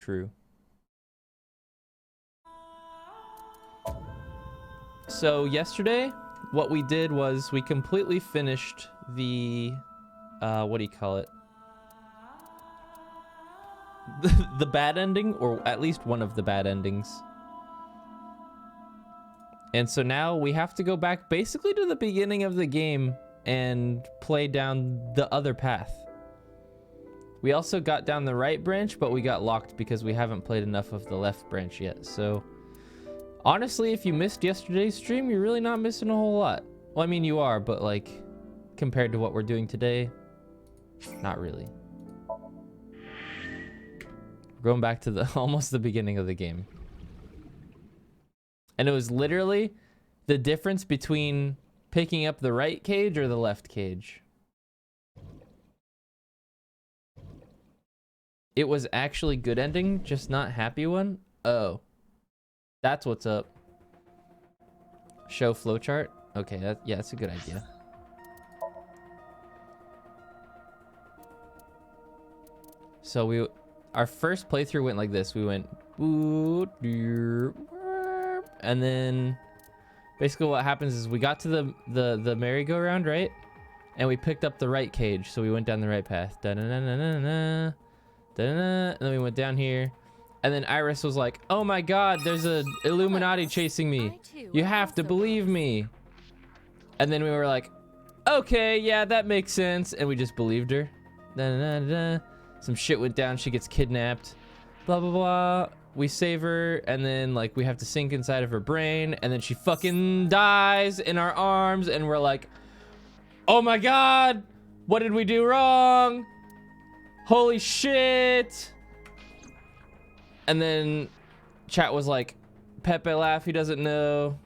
True. So yesterday, what we did was we completely finished the, what do you call it? The bad ending, or at least one of the bad endings. And so now we have to go back basically to the beginning of the game and play down the other path. We also got down the right branch, but we got locked because we haven't played enough of the left branch yet. So honestly, if you missed yesterday's stream, you're really not missing a whole lot. Well, I mean, you are, but like compared to what we're doing today, not really. We're going back to the almost the beginning of the game. And it was literally the difference between picking up the right cage or the left cage. It was actually good ending, just not happy one. Oh, that's what's up. Show flowchart. Okay, yeah, that's a good idea. So our first playthrough went like this. We went, and then basically what happens is we got to the merry-go-round, right? And we picked up the right cage, so we went down the right path. Da-na-na-na-na-na. And then we went down here, and then Iris was like, oh my god, there's a Illuminati chasing me, you have to believe me. And then we were like, okay, yeah, that makes sense, and we just believed her. Some shit went down, she gets kidnapped, blah blah blah. We save her, and then like we have to sink inside of her brain, and then she fucking dies in our arms, and we're like, oh my god, what did we do wrong? Holy shit. And then chat was like, Pepe laugh, he doesn't know.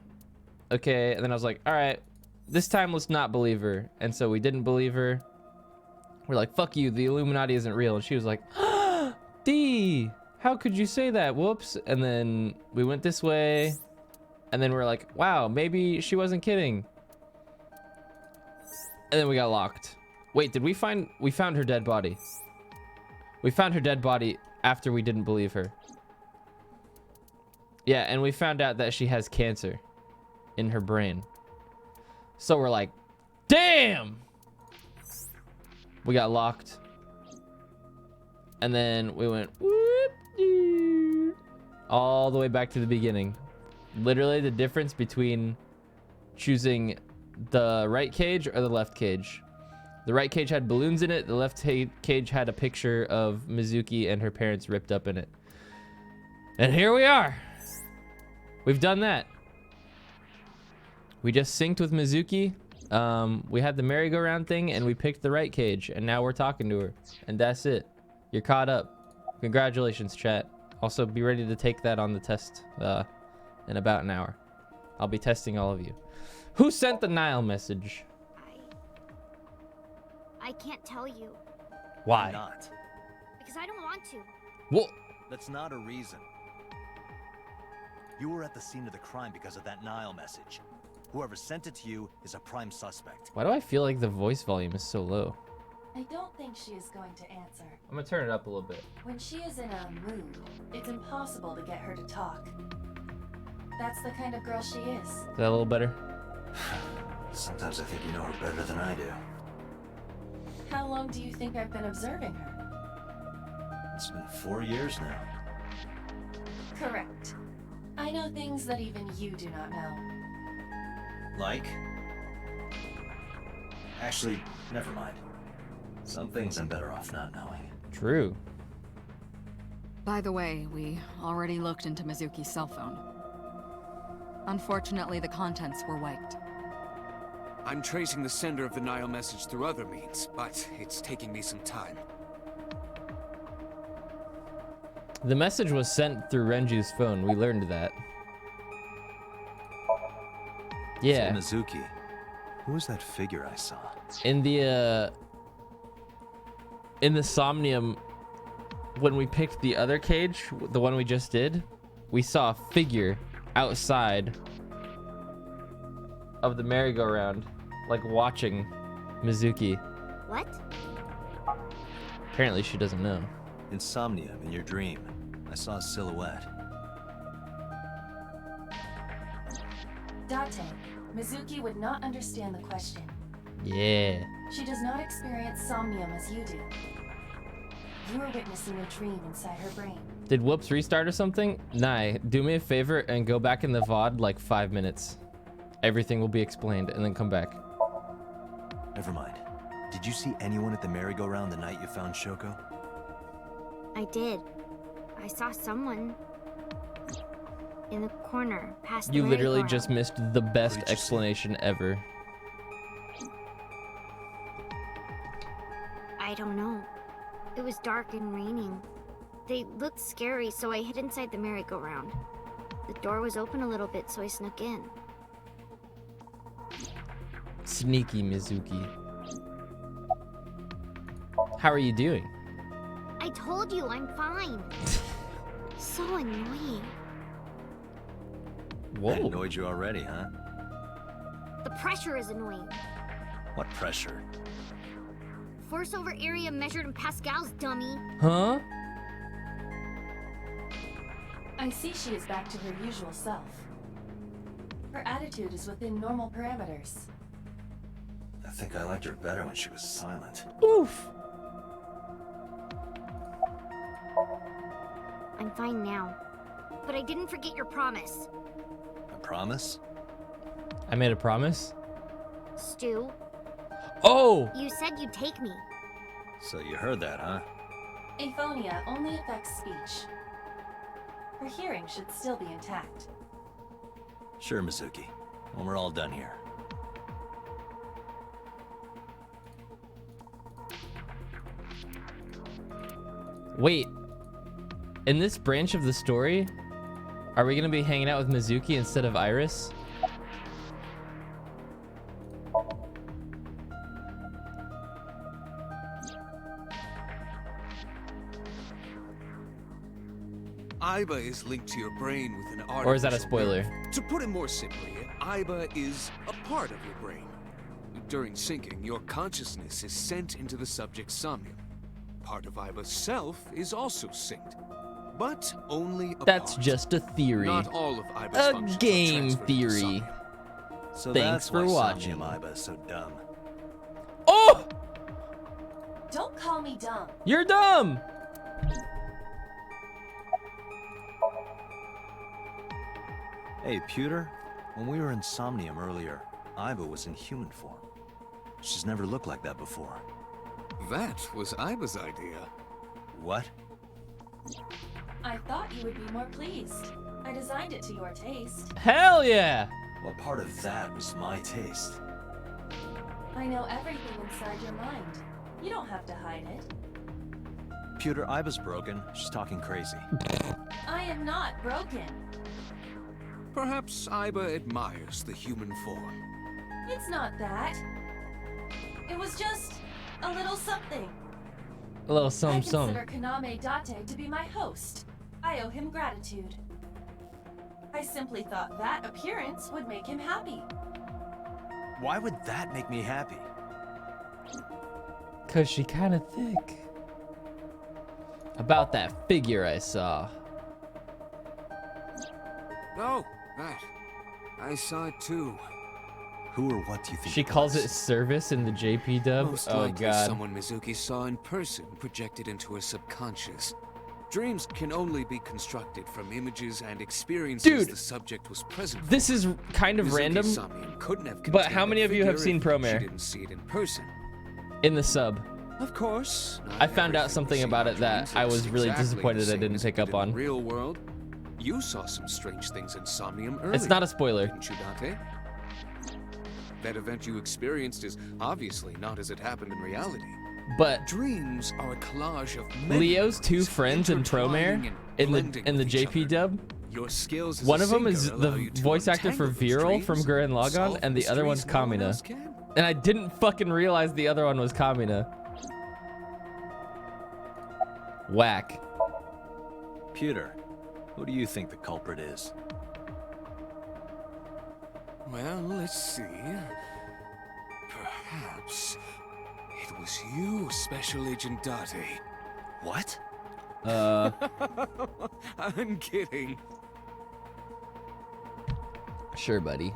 Okay, and then I was like, all right, this time let's not believe her. And so we didn't believe her. We're like, fuck you, the Illuminati isn't real. And she was like, D, how could you say that? Whoops. And then we went this way, and then we're like, wow, maybe she wasn't kidding. And then we got locked. Wait, did we found her dead body. We found her dead body after we didn't believe her. Yeah, and we found out that she has cancer in her brain. So we're like, damn! We got locked. And then we went whoop, all the way back to the beginning. Literally the difference between choosing the right cage or the left cage. The right cage had balloons in it. The left cage had a picture of Mizuki and her parents ripped up in it. And here we are. We've done that. We just synced with Mizuki. We had the merry-go-round thing, and we picked the right cage, and now we're talking to her. And that's it. You're caught up. Congratulations, chat. Also, be ready to take that on the test in about an hour. I'll be testing all of you. Who sent the Nile message? I can't tell you. Why? Why not? Because I don't want to. Well, That's not a reason. You were at the scene of the crime because of that Nile message. Whoever sent it to you is a prime suspect. why do I feel like the voice volume is so low? I don't think she is going to answer. I'm gonna turn it up a little bit. When she is in a mood, it's impossible to get her to talk. That's the kind of girl she is. Is that a little better? Sometimes I think you know her better than I do. How long do you think I've been observing her? It's been 4 years now. Correct. I know things that even you do not know. Like? Actually, never mind. Some things I'm better off not knowing. True. By the way, we already looked into Mizuki's cell phone. Unfortunately, the contents were wiped. I'm tracing the sender of the Nile message through other means, but it's taking me some time. The message was sent through Renju's phone. We learned that. Yeah. So Mizuki. Who was that figure I saw? In the Somnium, when we picked the other cage, the one we just did, we saw a figure outside of the merry-go-round, like watching Mizuki. What? Apparently she doesn't know. Insomnia in your dream. I saw a silhouette. Date, Mizuki would not understand the question. Yeah. She does not experience somnium as you do. You are witnessing a dream inside her brain. Did Whoops restart or something? Nah, do me a favor and go back in the VOD like 5 minutes. Everything will be explained and then come back. Never mind. Did you see anyone at the merry-go-round the night you found Shoko? I did. I saw someone in the corner past the You literally merry-go-round. just missed the best did you see? explanation ever. I don't know. It was dark and raining. They looked scary, so I hid inside the merry-go-round. The door was open a little bit, so I snuck in. Sneaky Mizuki. How are you doing? I told you, I'm fine. So annoying. That Whoa. annoyed you already, huh? The pressure is annoying. What pressure? Force over area measured in pascals, dummy. Huh? I see she is back to her usual self. Her attitude is within normal parameters. I think I liked her better when she was silent. Oof. I'm fine now. But I didn't forget your promise. A promise? I made a promise. Stu, Oh! you said you'd take me. So you heard that, huh? Aphonia only affects speech. Her hearing should still be intact. Sure, Mizuki. When we're all done here. Wait. In this branch of the story, are we gonna be hanging out with Mizuki instead of Iris? Aiba is linked to your brain with an artificial Or is that a spoiler? nerve. To put it more simply, Aiba is a part of your brain. During syncing, your consciousness is sent into the subject's somnium. Part of Aiba's self is also synced, but only a That's part. just a theory. Not all of Aiba's A functions are game transferred to the theory. somnium. So Thanks that's for why watching. Somnium Aiba is so dumb. Oh! Don't call me dumb. You're dumb! Hey, Pewter. When we were in Somnium earlier, Aiba was in human form. She's never looked like that before. That was Aiba's idea. What? I thought you would be more pleased. I designed it to your taste. Hell yeah! What part of that was my taste? I know everything inside your mind. You don't have to hide it. Pewter, Aiba's broken. She's talking crazy. I am not broken. Perhaps Aiba admires the human form. It's not that. It was just a little something. A little I some. consider Kaname Date to be my host. I owe him gratitude. I simply thought that appearance would make him happy. Why would that make me happy? Cause she kinda thick. About that figure I saw. Oh, that. I saw it too. Who or what do you think She it calls was? it service in the JP dub. Most Oh likely god. someone Mizuki saw in person projected into her subconscious. Dreams can only be constructed from images and experiences Dude, the subject was present for. This is kind of Mizuki's random somnium couldn't have but how contained many the of you have figure seen if Promare? She didn't see it in person. in the sub. Of course. not I found out everything we something see about in it that dreams I is was really exactly the disappointed I same didn't as pick it up did in on. the real world. You saw some strange things in Somnium earlier. It's not a spoiler. Didn't you, Date? That event you experienced is obviously not as it happened in reality. But Dreams are a collage of many Leo's two memories friends in intertwining Promare and in blending the with each JP other. dub, Your skills as one a of them is sinker the allow you to voice actor for untangle those Viral from dreams, Gurren Lagann, solve and the other one's mysteries no one Kamina. else can. And I didn't fucking realize the other one was Kamina. Whack. Pewter, who do you think the culprit is? Well, let's see. Perhaps it was you, Special Agent Date. What? I'm kidding. Sure, buddy.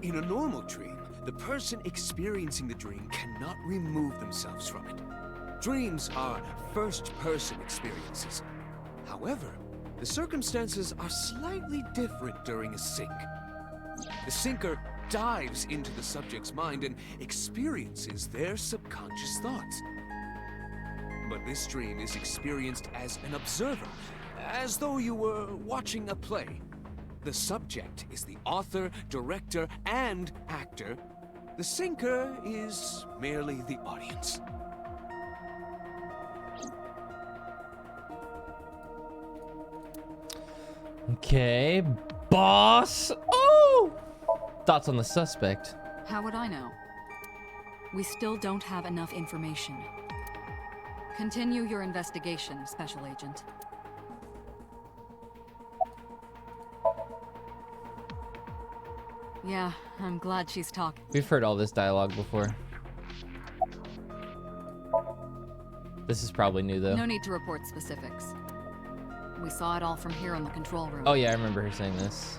In a normal dream, the person experiencing the dream cannot remove themselves from it. Dreams are first-person experiences. However, the circumstances are slightly different during a sync. The syncer dives into the subject's mind and experiences their subconscious thoughts. But this dream is experienced as an observer, as though you were watching a play. The subject is the author, director, and actor. The syncer is merely the audience. Okay, boss. Oh! Thoughts on the suspect? How would I know? We still don't have enough information. Continue your investigation, Special Agent. Yeah, I'm glad she's talking. We've heard all this dialogue before. This is probably new, though. No need to report specifics. We saw it all from here in the control room. Oh, yeah, I remember her saying this.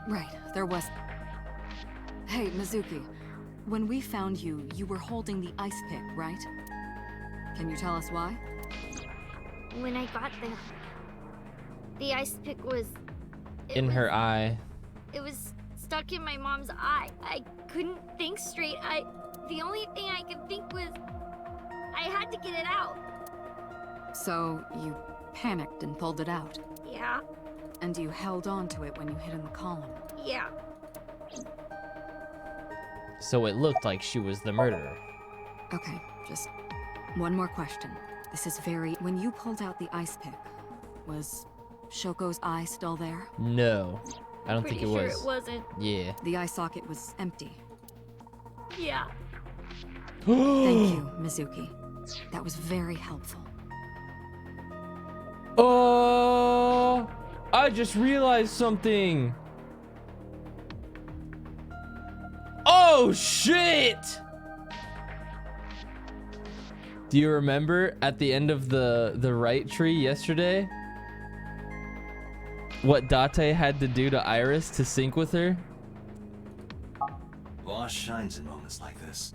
Right, there was... Hey, Mizuki. When we found you, you were holding the ice pick, right? Can you tell us why? When I got there, the ice pick was... In her eye. It was stuck in my mom's eye. I couldn't think straight. The only thing I could think was... I had to get it out. So, you panicked and pulled it out. Yeah, And you held on to it when you hid in the column. yeah. So it looked like she was the murderer. Okay, just one more question. This is very... When you pulled out the ice pick, was Shoko's eye still there? No, I don't Pretty think it sure was. it wasn't. Yeah. The eye socket was empty. Yeah. Thank you, Mizuki. That was very helpful. Oh, I just realized something. Oh, shit. Do you remember at the end of the right tree yesterday? What Date had to do to Iris to sync with her? Boss shines in moments like this.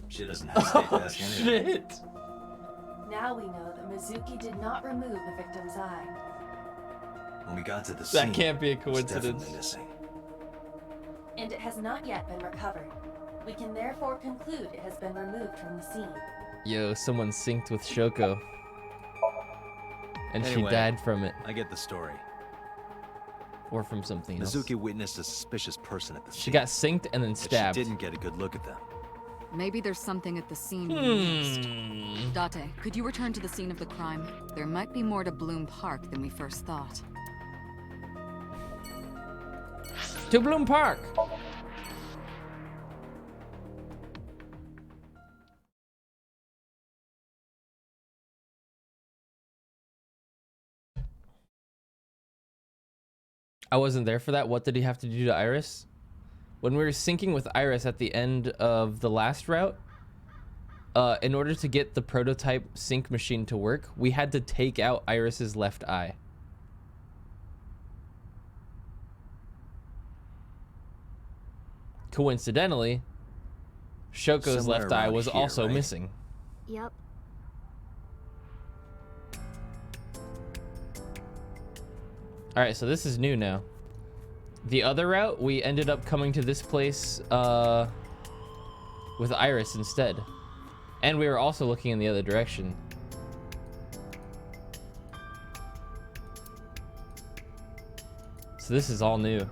She doesn't hesitate to ask anything. Shit. Now we know that Mizuki did not remove the victim's eye. When we got to the scene, That can't be a it was definitely coincidence. missing. And it has not yet been recovered. We can therefore conclude it has been removed from the scene. Yo, someone synced with Shoko. And she Anyway, died from it. I get the story. Or from something else. Mizuki witnessed a suspicious person at the scene. She got synced and then but stabbed. she didn't get a good look at them. Maybe there's something at the scene we missed. Date, could you return to the scene of the crime? There might be more to Bloom Park than we first thought. To Bloom Park. I wasn't there for that. What did he have to do to Iris? When we were syncing with Iris at the end of the last route, in order to get the prototype sync machine to work, we had to take out Iris's left eye. Coincidentally, Shoko's Somewhere left eye around was here, also right? missing. Yep. All right, so this is new now. The other route, we ended up coming to this place with Iris instead. And we were also looking in the other direction. So this is all new.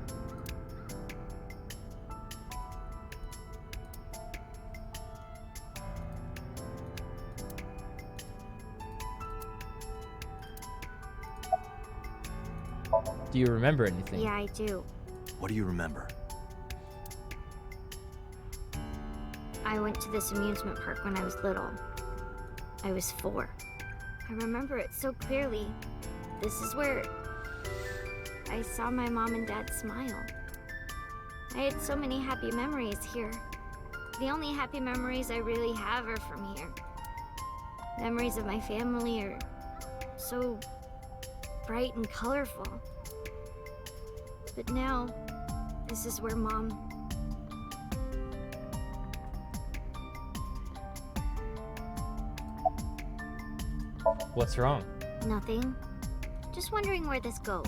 Do you remember anything? Yeah, I do. What do you remember? I went to this amusement park when I was little. I was 4. I remember it so clearly. This is where I saw my mom and dad smile. I had so many happy memories here. The only happy memories I really have are from here. Memories of my family are so bright and colorful. But now, this is where Mom... What's wrong? Nothing. Just wondering where this goes.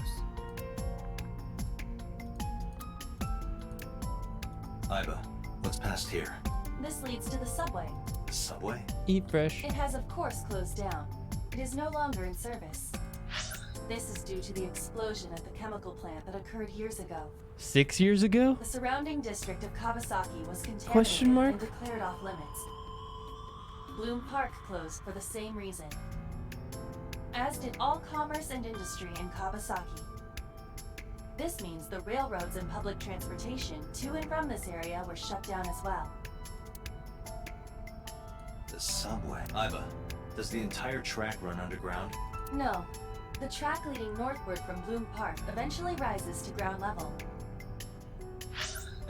Iba, what's past here? This leads to the subway. The subway? Eat fresh. It has of course closed down. It is no longer in service. This is due to the explosion at the chemical plant that occurred years ago. 6 years ago? The surrounding district of Kawasaki was contaminated Question mark? and declared off limits. Bloom Park closed for the same reason. As did all commerce and industry in Kawasaki. This means the railroads and public transportation to and from this area were shut down as well. The subway. Iba, does the entire track run underground? No. The track leading northward from Bloom Park eventually rises to ground level.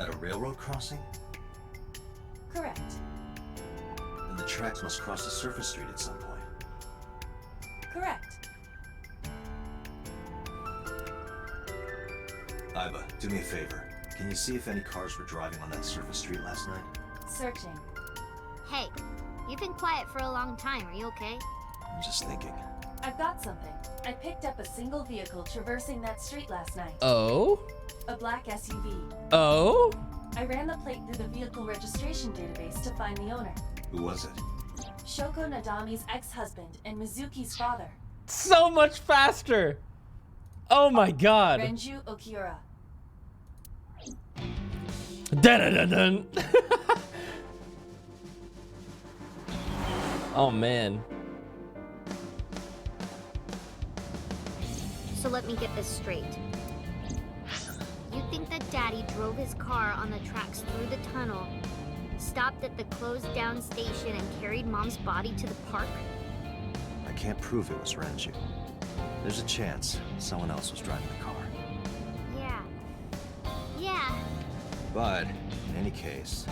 At a railroad crossing? Correct. Then the tracks must cross the surface street at some point. Correct. Iba, do me a favor. Can you see if any cars were driving on that surface street last night? Searching. Hey, you've been quiet for a long time. Are you okay? I'm just thinking. I've got something. I picked up a single vehicle traversing that street last night. Oh? A black SUV. Oh? I ran the plate through the vehicle registration database to find the owner. Who was it? Shoko Nadami's ex-husband and Mizuki's father, So much faster! Oh my god. Renju Okiura. Dun-dun-dun-dun. Oh man. So let me get this straight. You think that Daddy drove his car on the tracks through the tunnel, stopped at the closed down station, and carried Mom's body to the park? I can't prove it was Renju. There's a chance someone else was driving the car. Yeah. But, in any case,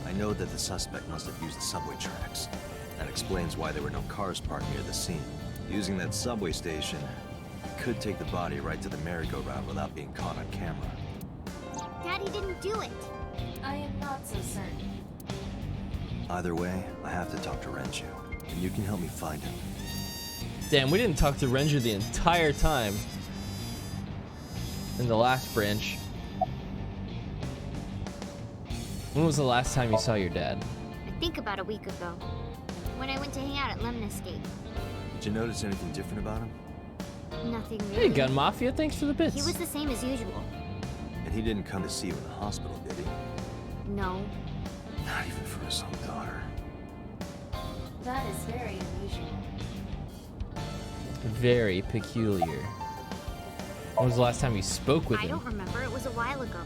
I know that the suspect must have used the subway tracks. That explains why there were no cars parked near the scene. Using that subway station, he could take the body right to the merry-go-round without being caught on camera. Daddy didn't do it. I am not so certain. Either way, I have to talk to Renju, and you can help me find him. Damn, we didn't talk to Renju the entire time. In the last branch. When was the last time you saw your dad? I think about a week ago, when I went to hang out at Lemon Escape. Did you notice anything different about him? Nothing really. Hey, Gun Mafia, thanks for the bits. He was the same as usual. And he didn't come to see you in the hospital, did he? No. Not even for his own daughter. That is very unusual. Very peculiar. When was the last time you spoke with I him? don't remember. It was a while ago.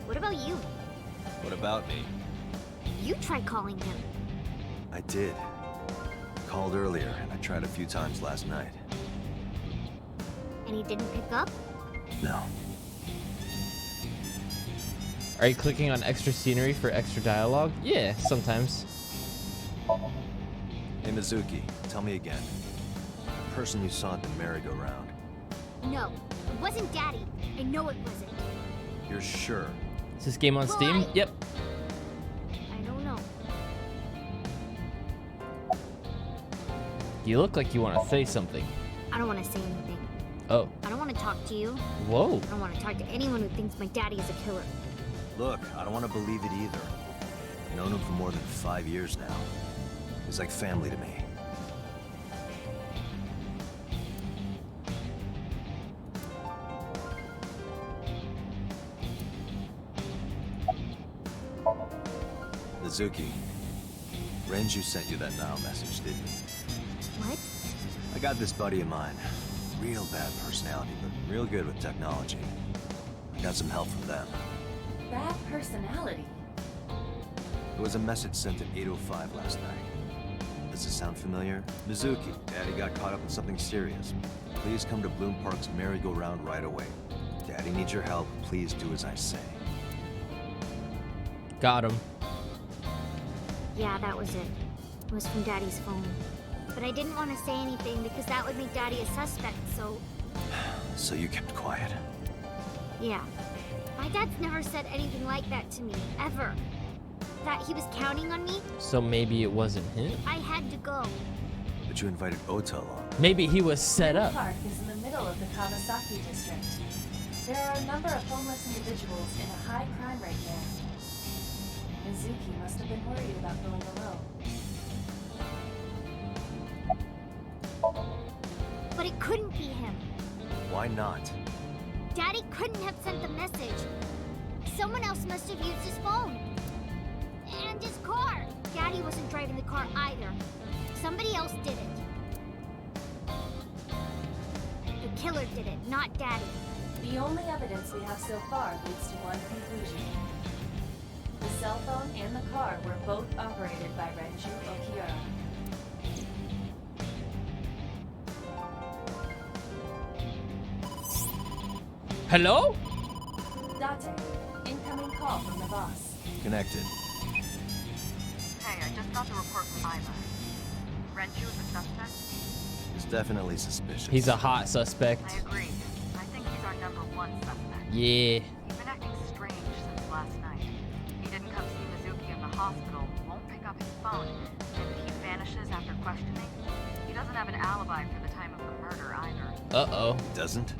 What about you? What about me? You tried calling him. I did. Called earlier, and I tried a few times last night. And he didn't pick up? No. Are you clicking on extra scenery for extra dialogue? Yeah, sometimes. Hey, Mizuki, tell me again. The person you saw at the merry-go-round. No, it wasn't Daddy. I know it wasn't. You're sure? Is this game on Steam? Boy. Yep. I don't know. You look like you want to say something. I don't want to say anything. Oh. I don't want to talk to you. Whoa. I don't want to talk to anyone who thinks my daddy is a killer. Look, I don't want to believe it either. I've known him for more than 5 years now. He's like family to me. Mizuki, Renju sent you that now message, didn't he? What? I got this buddy of mine. Real bad personality, but real good with technology. I got some help from them. Bad personality. It was a message sent at 8:05 last night. Does this sound familiar? Mizuki, Daddy got caught up in something serious. Please come to Bloom Park's merry-go-round right away. Daddy needs your help. Please do as I say. Got him. Yeah, that was it. It was from Daddy's phone. But I didn't want to say anything because that would make Daddy a suspect, so... So you kept quiet. Yeah. My dad's never said anything like that to me, ever. That he was counting on me, So maybe it wasn't him. I had to go. But you invited Ota along. Maybe he was set Bloom up. Park is in the middle of the Kawasaki district. There are a number of homeless individuals in a high crime rate there. Mizuki must have been worried about going alone. But it couldn't be him. Why not? Daddy couldn't have sent the message. Someone else must have used his phone. And his car. Daddy wasn't driving the car either. Somebody else did it. The killer did it, not Daddy. The only evidence we have so far leads to one conclusion. The cell phone and the car were both operated by Renju Okiura. Hello? Date, incoming call from the boss. Connected. Hey, I just got the report from Iva. Renju is a suspect? It's definitely suspicious. He's a hot suspect. I agree. I think he's our #1 suspect. Yeah. He's been acting strange since last night. He didn't come see Mizuki in the hospital, won't pick up his phone, and he vanishes after questioning. He doesn't have an alibi for the time of the murder either. Uh-oh. Doesn't?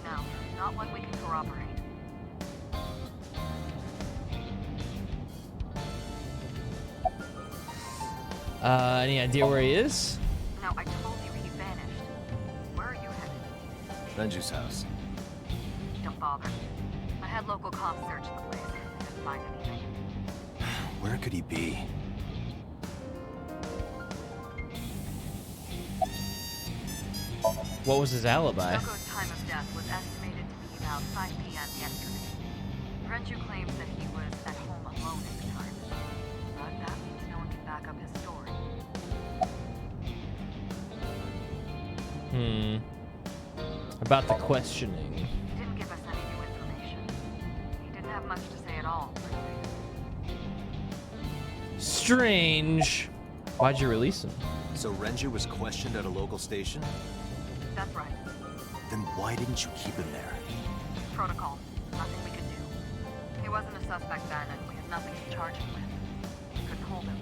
No, not one we can corroborate. Any idea where he is? No, I told you he vanished. Where are you headed? Renju's house. Don't bother. I had local cops search the place. Didn't find anything. Where could he be? What was his alibi? Yoko's time of death was estimated to be about 5 p.m. yesterday. Renju claims that he was at home alone at the time. But that means no one can back up his story. About the questioning. He didn't give us any new information. He didn't have much to say at all, really. Strange. Why'd you release him? So Renju was questioned at a local station? That's right. Then why didn't you keep him there? Protocol. Nothing we could do. He wasn't a suspect then, and we had nothing to charge him with. We couldn't hold him.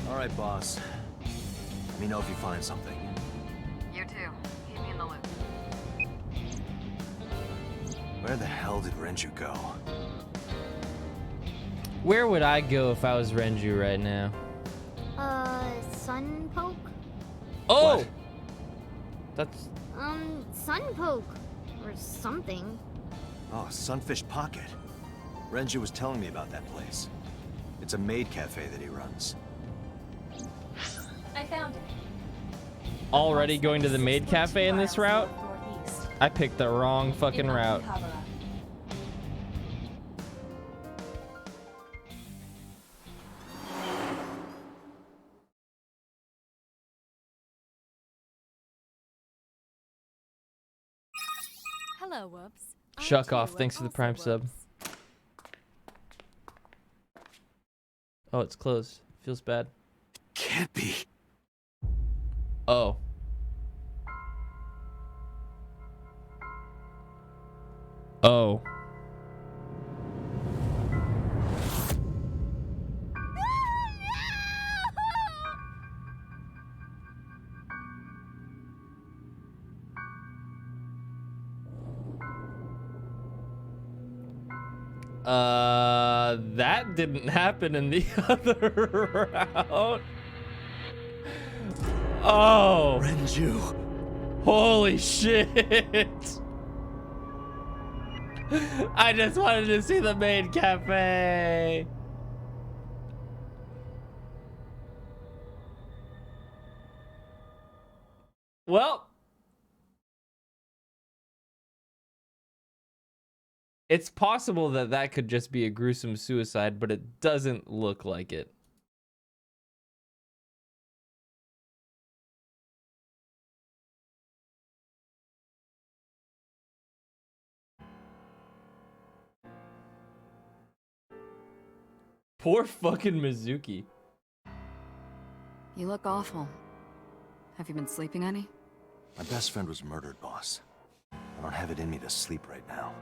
All right, boss. Let me know if you find something. You too. Keep me in the loop. Where the hell did Renju go? Where would I go if I was Renju right now? Sunpoke? Oh! What? That's... Sunpoke. Or something. Oh, Sunfish Pocket. Renju was telling me about that place. It's a maid cafe that he runs. I found it. already going to the maid cafe in this route? Northeast. I picked the wrong fucking in route. Akihabara. Hello, Whoops. Shuck off, thanks for the prime sub. Oh, it's closed. Feels bad. Can't be. Oh. Oh. That didn't happen in the other route. Oh. Renju. Holy shit. I just wanted to see the maid cafe. Well, It's possible that that could just be a gruesome suicide, but it doesn't look like it. Poor fucking Mizuki. You look awful. Have you been sleeping any? My best friend was murdered, boss. I don't have it in me to sleep right now.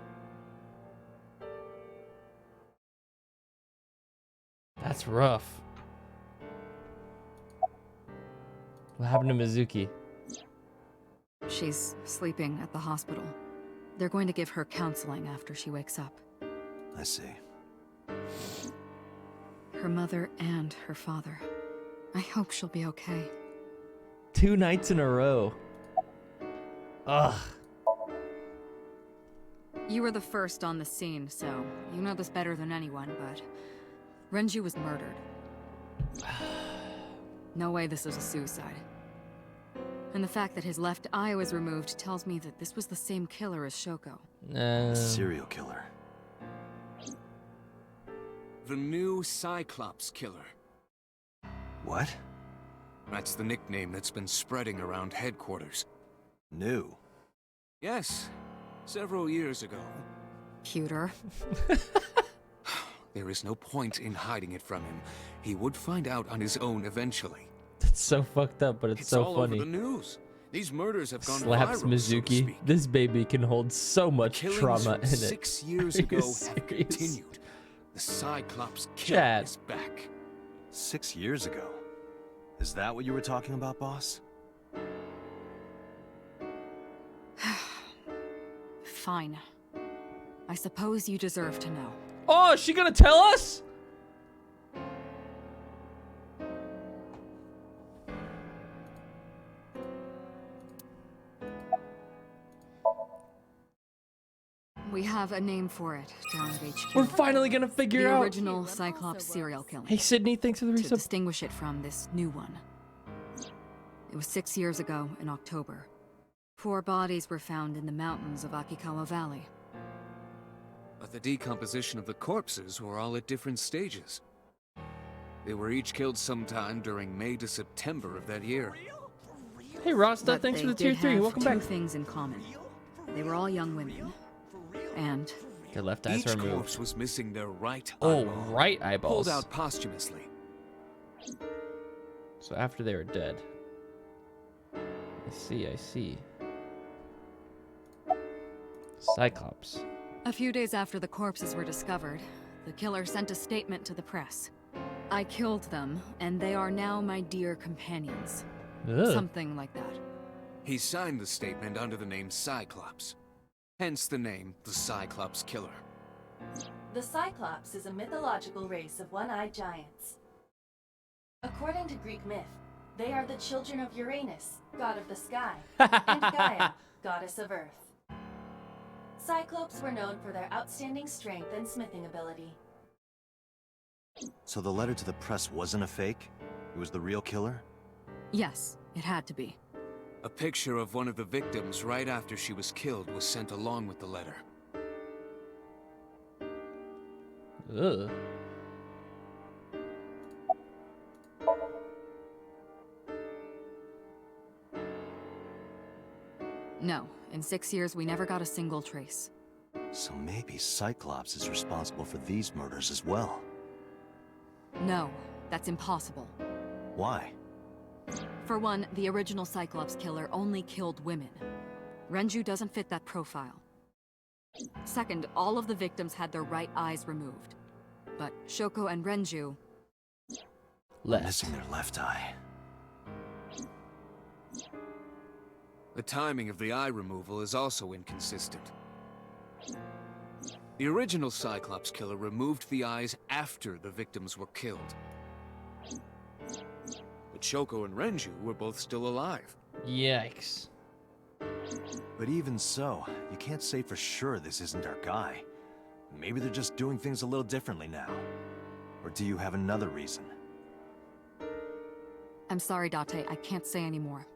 That's rough. What happened to Mizuki? She's sleeping at the hospital. They're going to give her counseling after she wakes up. I see. Her mother and her father. I hope she'll be okay. 2 nights in a row. Ugh. You were the first on the scene, so you know this better than anyone, but Renju was murdered. No way this is a suicide. And the fact that his left eye was removed tells me that this was the same killer as Shoko. Serial killer. The new Cyclops killer. What? That's the nickname that's been spreading around headquarters. New? Yes, several years ago. Cuter. There is no point in hiding it from him. He would find out on his own eventually. That's so fucked up, but it's so all funny. over the news. These murders have gone Slaps viral, so to Mizuki. speak. This baby can hold so much Killings trauma from in it. 6 years Are you ago have serious? continued. The Cyclops killer Chad. is back. 6 years ago. Is that what you were talking about, boss? Fine. I suppose you deserve to know. Oh, is she gonna tell us? We have a name for it down at HQ. We're finally gonna figure the out. original Cyclops serial killing. Hey, Sydney, thanks for the To resub. distinguish it from this new one. It was 6 years ago in October. 4 bodies were found in the mountains of Akikawa Valley. But the decomposition of the corpses were all at different stages. They were each killed sometime during May to September of that year. Hey, Rasta, But thanks they for the tier did 3. have Welcome 2 back. things in common. They were all young women. And Their left eyes Each are removed. corpse was missing their right Oh, eyeball, right pulled eyeballs. out posthumously. So after they were dead. I see, I see. Cyclops. a few days after the corpses were discovered, the killer sent a statement to the press. I killed them, and they are now my dear companions. Ugh. Something like that. He signed the statement under the name Cyclops. Hence the name, the Cyclops Killer. The Cyclops is a mythological race of one-eyed giants. According to Greek myth, they are the children of Uranus, god of the sky, and Gaia, goddess of earth. Cyclopes were known for their outstanding strength and smithing ability. So the letter to the press wasn't a fake? It was the real killer? Yes, it had to be. A picture of one of the victims right after she was killed was sent along with the letter. Ugh. No, in 6 years we never got a single trace. So maybe Cyclops is responsible for these murders as well. No, that's impossible. Why? For one, the original Cyclops killer only killed women. Renju doesn't fit that profile. Second, all of the victims had their right eyes removed. But Shoko and Renju, Left. Missing their left eye. The timing of the eye removal is also inconsistent. The original Cyclops Killer removed the eyes after the victims were killed. But Shoko and Renju were both still alive. Yikes. But even so, you can't say for sure this isn't our guy. Maybe they're just doing things a little differently now. Or do you have another reason? I'm sorry, Date, I can't say anymore.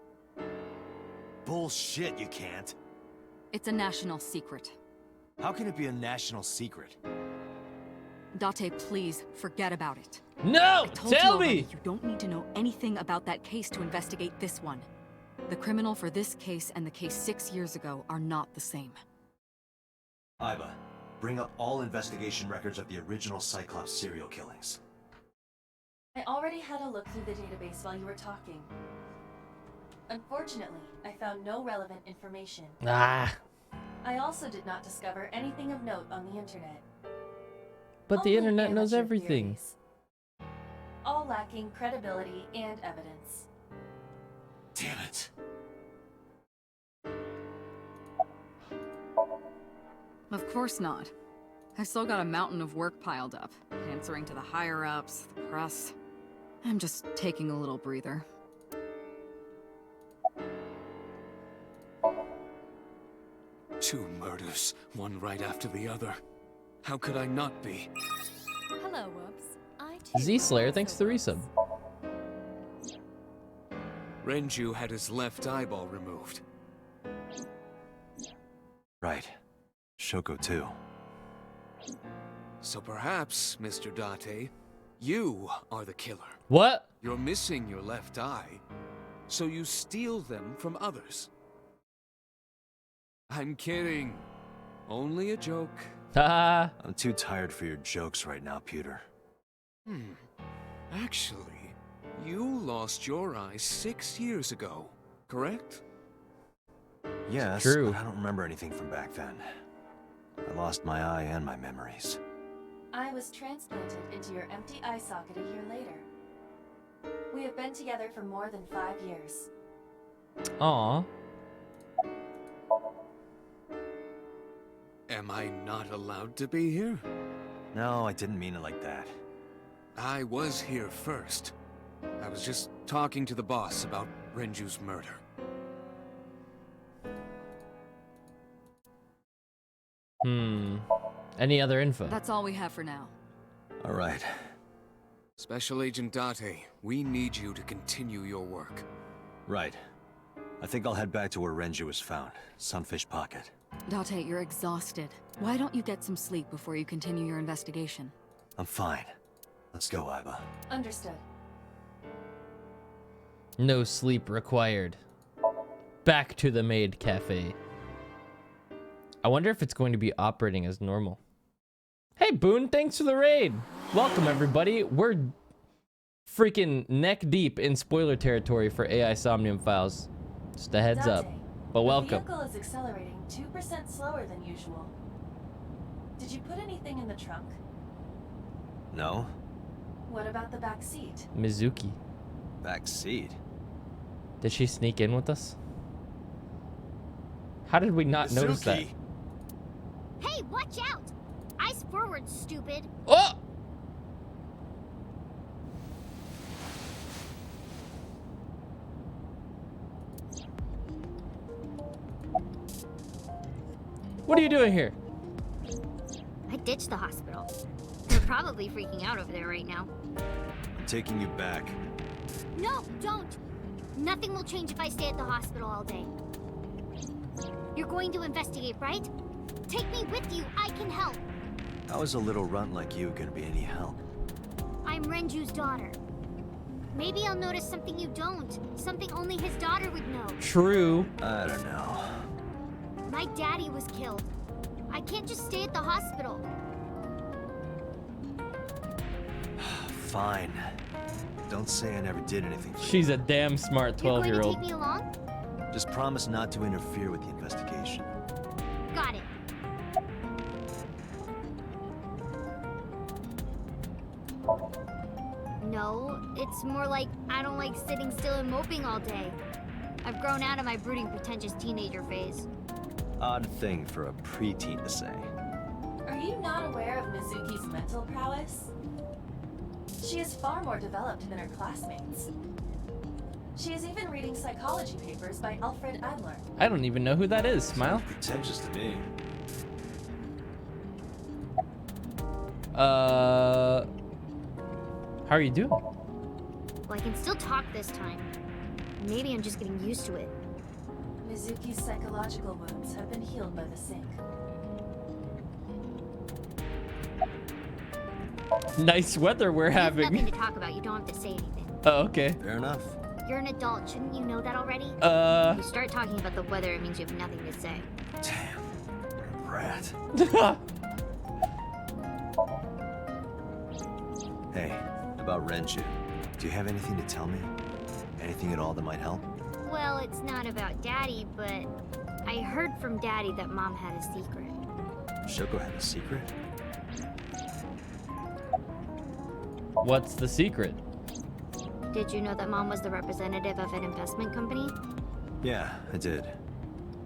Bullshit, you can't. It's a national secret. How can it be a national secret? Date, please, forget about it. No! I told you Tell already, me! you don't need to know anything about that case to investigate this one. The criminal for this case and the case 6 years ago are not the same. Iba, bring up all investigation records of the original Cyclops serial killings. I already had a look through the database while you were talking. Unfortunately, I found no relevant information. Ah. I also did not discover anything of note on the internet. But the Only internet knows amateur everything. theories, all lacking credibility and evidence. Damn it. Of course not. I still got a mountain of work piled up, answering to the higher-ups, the press. I'm just taking a little breather. Two murders, one right after the other. How could I not be? Hello, Woops. I too Z-Slayer, thanks to the resub. Renju had his left eyeball removed. Right. Shoko too. So perhaps, Mr. Date, you are the killer. What? You're missing your left eye, so you steal them from others. I'm kidding. Only a joke. Haha. I'm too tired for your jokes right now, Pewter. Actually, you lost your eye 6 years ago, correct? Yes, True. but I don't remember anything from back then. I lost my eye and my memories. I was transplanted into your empty eye socket a year later. We have been together for more than 5 years. Aw. Am I not allowed to be here? No, I didn't mean it like that. I was here first. I was just talking to the boss about Renju's murder. Any other info? That's all we have for now. All right. Special Agent Date, we need you to continue your work. Right. I think I'll head back to where Renju was found. Sunfish Pocket. Date, you're exhausted. Why don't you get some sleep before you continue your investigation? I'm fine. Let's go, Iba. Understood. No sleep required. Back to the maid cafe. I wonder if it's going to be operating as normal. Hey, Boone, thanks for the raid. Welcome, everybody. We're freaking neck deep in spoiler territory for AI Somnium Files. Just a heads up. But welcome. The vehicle is accelerating 2% slower than usual. Did you put anything in the trunk? No? What about the back seat? Mizuki. Back seat. Did she sneak in with us? How did we not notice that? Mizuki! Hey, watch out! Eyes forward, stupid. Oh! What are you doing here? I ditched the hospital. They're probably freaking out over there right now. I'm taking you back. No, don't! Nothing will change if I stay at the hospital all day. You're going to investigate, right? Take me with you, I can help. How is a little runt like you gonna be any help? I'm Renju's daughter. Maybe I'll notice something you don't. Something only his daughter would know. True. I don't know. My daddy was killed. I can't just stay at the hospital. Fine. Don't say I never did anything for you. She's a damn smart You're going to 12-year-old. take me along? Just promise not to interfere with the investigation. Got it. No, it's more like I don't like sitting still and moping all day. I've grown out of my brooding, pretentious teenager phase. Odd thing for a preteen to say. Are you not aware of Mizuki's mental prowess? She is far more developed than her classmates. She is even reading psychology papers by Alfred Adler. I don't even know who that is. Smile. Pretentious to me. How are you doing? Well, I can still talk this time. Maybe I'm just getting used to it. Mizuki's psychological wounds have been healed by the sink. Nice weather we're There's nothing having. to talk about. You don't have to say anything. Oh, okay. Fair enough. You're an adult. Shouldn't you know that already? If you start talking about the weather, it means you have nothing to say. Damn. Rat. Hey, about Renju. Do you have anything to tell me? Anything at all that might help? Well, it's not about Daddy, but I heard from Daddy that Mom had a secret. Shoko had a secret? What's the secret? Did you know that Mom was the representative of an investment company? Yeah, I did.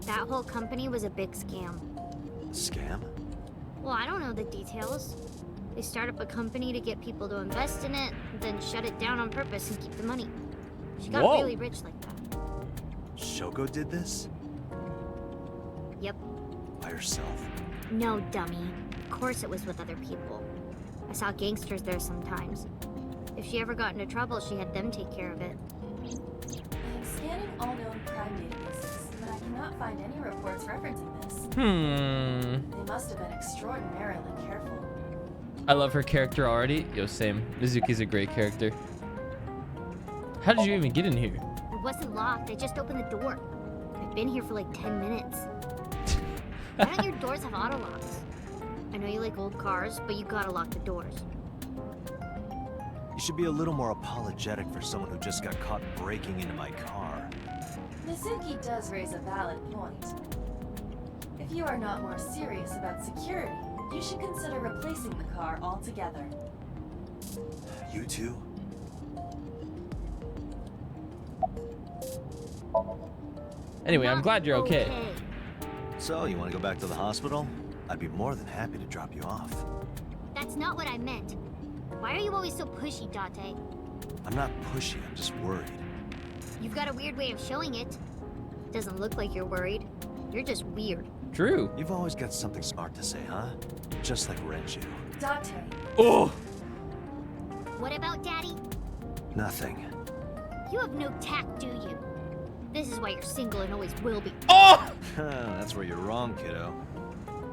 That whole company was a big scam. Scam? Well, I don't know the details. They start up a company to get people to invest in it, then shut it down on purpose and keep the money. She got Whoa. really rich like that. Shoko did this? Yep. By herself? No, dummy. Of course it was with other people. I saw gangsters there sometimes. If she ever got into trouble, she had them take care of it. Scanning all known crime databases, but I cannot find any reports referencing this. They must have been extraordinarily careful. I love her character already. Yo, same. Mizuki's a great character. How did you even get in here? It wasn't locked. I just opened the door. I've been here for like 10 minutes. Why don't your doors have auto locks? I know you like old cars, but you gotta lock the doors. You should be a little more apologetic for someone who just got caught breaking into my car. Mizuki does raise a valid point. If you are not more serious about security, you should consider replacing the car altogether. You too? Anyway, I'm glad you're okay. So, you want to go back to the hospital? I'd be more than happy to drop you off. That's not what I meant. Why are you always so pushy, Date? I'm not pushy, I'm just worried. You've got a weird way of showing it. Doesn't look like you're worried. You're just weird. True. You've always got something smart to say, huh? Just like Renju. Date, Oh! What about Daddy? Nothing. You have no tact, do you? This is why you're single and always will be. Oh! That's where you're wrong, kiddo.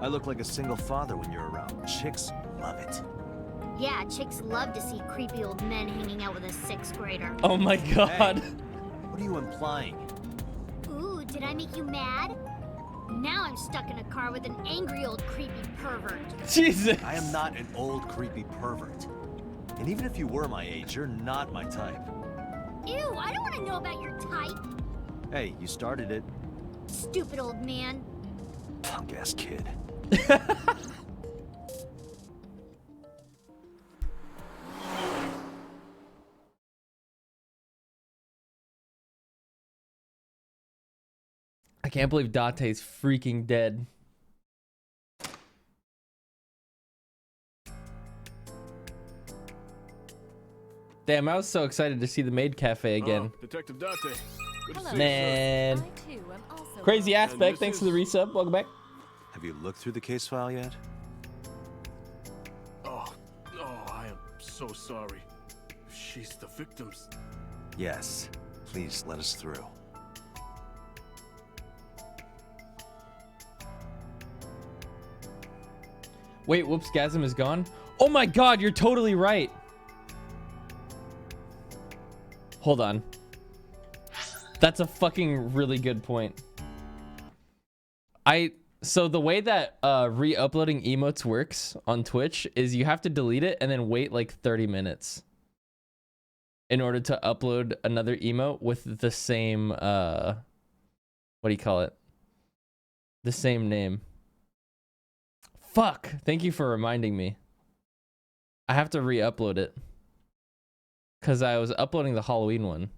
I look like a single father when you're around. Chicks love it. Yeah, chicks love to see creepy old men hanging out with a 6th grader. Oh my god. Hey, what are you implying? Ooh, did I make you mad? Now I'm stuck in a car with an angry old creepy pervert. Jesus. I am not an old, creepy pervert. And even if you were my age, you're not my type. Ew, I don't want to know about your type. Hey, you started it. Stupid old man. Punk-ass kid. I can't believe Date's freaking dead. Damn, I was so excited to see the maid cafe again. Detective Date. Good to Hello. see you, Man. I too am also Crazy And aspect. this Thanks for the resub. Welcome back. Have you looked through the case file yet? sir. Oh, I am so sorry. She's the victim's. Yes. Please let us through. Wait, Whoops, Gasm is gone? Oh my god, you're totally right. Hold on. That's a fucking really good point. So the way that re-uploading emotes works on Twitch is you have to delete it and then wait like 30 minutes in order to upload another emote with the same what do you call it? The same name. Fuck. Thank you for reminding me. I have to re-upload it. Because I was uploading the Halloween one.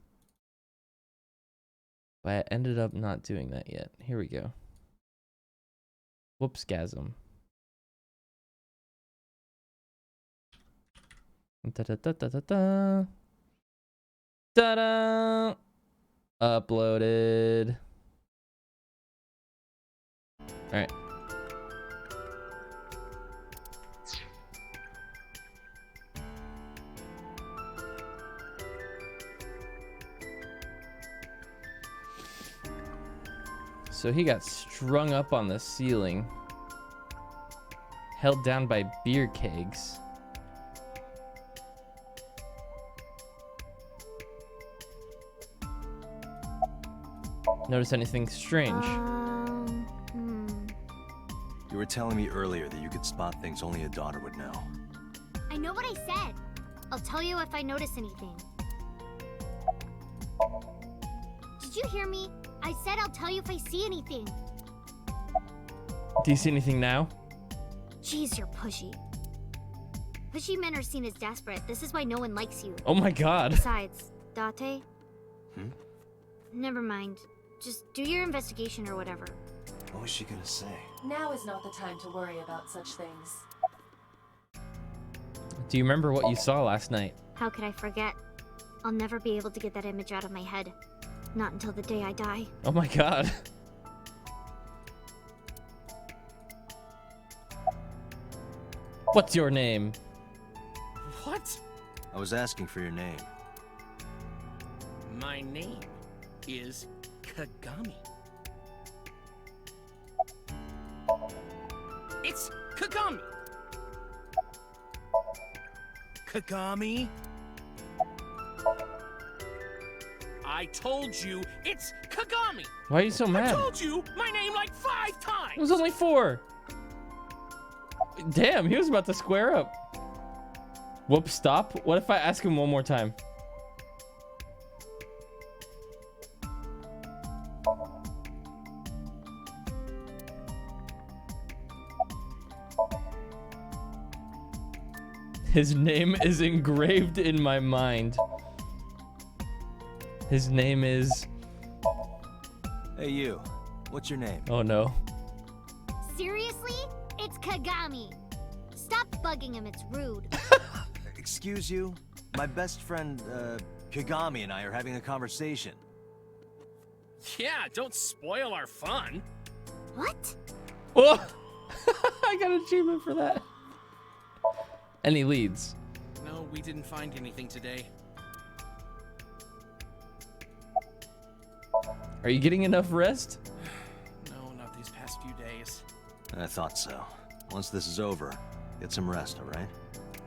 But I ended up not doing that yet. Here we go. Whoops, gasm. Da da da da da da. Da da. Uploaded. All right. So he got strung up on the ceiling, held down by beer kegs. Notice anything strange? You were telling me earlier that you could spot things only a daughter would know. I know what I said. I'll tell you if I notice anything. Did you hear me? I said I'll tell you if I see anything. Do you see anything now? Jeez, you're pushy. Pushy men are seen as desperate. This is why no one likes you. Oh my god. Besides, Date? Never mind. Just do your investigation or whatever. What was she gonna say? Now is not the time to worry about such things. Do you remember what you saw last night? How could I forget? I'll never be able to get that image out of my head. Not until the day I die. Oh my god. What's your name? What? I was asking for your name. My name is Kagami. It's Kagami. Kagami. I told you it's Kagami. Why are you so mad? I told you my name like 5 times. It was only 4. Damn, he was about to square up. Whoops, stop. What if I ask him one more time? His name is engraved in my mind. His name is... Hey you, what's your name? Oh no. Seriously? It's Kagami. Stop bugging him, it's rude. Excuse you? My best friend, Kagami and I are having a conversation. Yeah, don't spoil our fun. What? Oh! I got an achievement for that. Any leads? No, we didn't find anything today. Are you getting enough rest? No, not these past few days. I thought so. Once this is over, get some rest, all right?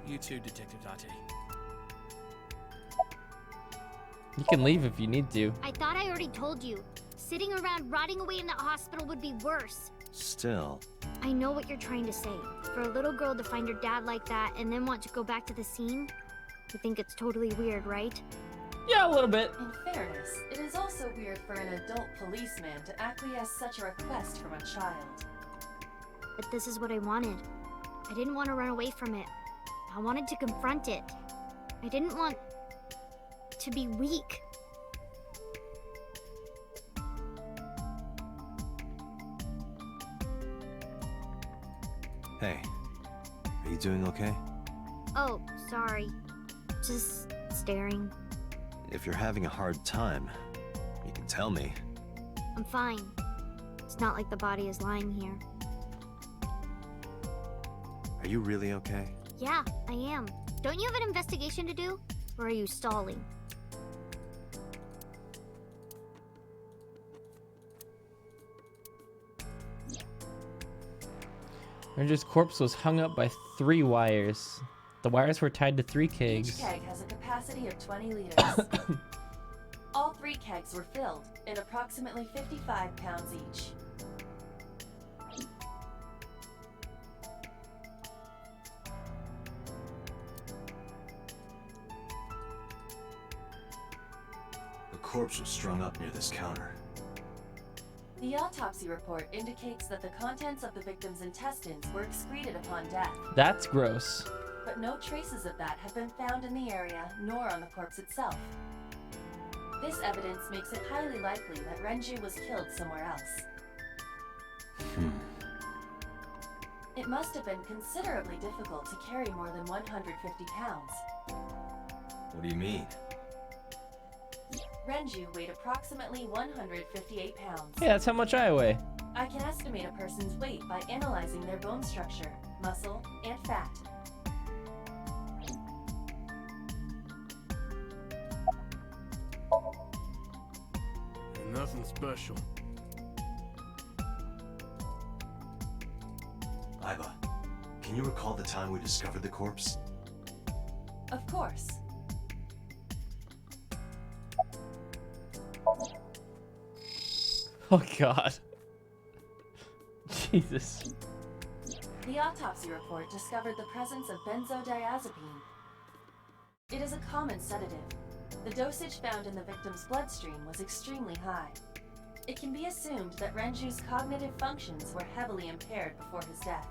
You too, Detective Date. You can leave if you need to. I thought I already told you. Sitting around rotting away in that hospital would be worse. Still. I know what you're trying to say. For a little girl to find her dad like that and then want to go back to the scene, you think it's totally weird, right? Yeah, a little bit. In fairness, it is also weird for an adult policeman to acquiesce such a request from a child. But this is what I wanted. I didn't want to run away from it. I wanted to confront it. I didn't want to be weak. Hey, are you doing okay? Oh, sorry. Just staring. If you're having a hard time, you can tell me. I'm fine. It's not like the body is lying here. Are you really okay? Yeah, I am. Don't you have an investigation to do? Or are you stalling? Ranger's corpse was hung up by 3 wires. The wires were tied to 3 Each kegs. keg has a capacity of 20 liters. All 3 kegs were filled, in approximately 55 pounds each. The corpse was strung up near this counter. The autopsy report indicates that the contents of the victim's intestines were excreted upon death, That's gross. but no traces of that have been found in the area nor on the corpse itself. This evidence makes it highly likely that Renju was killed somewhere else. It must have been considerably difficult to carry more than 150 pounds. What do you mean? Renju weighed approximately 158 pounds. Yeah, that's how much I weigh. I can estimate a person's weight by analyzing their bone structure, muscle, and fat. Nothing special. Aiba, can you recall the time we discovered the corpse? Of course. Oh God. Jesus. The autopsy report discovered the presence of benzodiazepine. It is a common sedative. The dosage found in the victim's bloodstream was extremely high. It can be assumed that Renju's cognitive functions were heavily impaired before his death.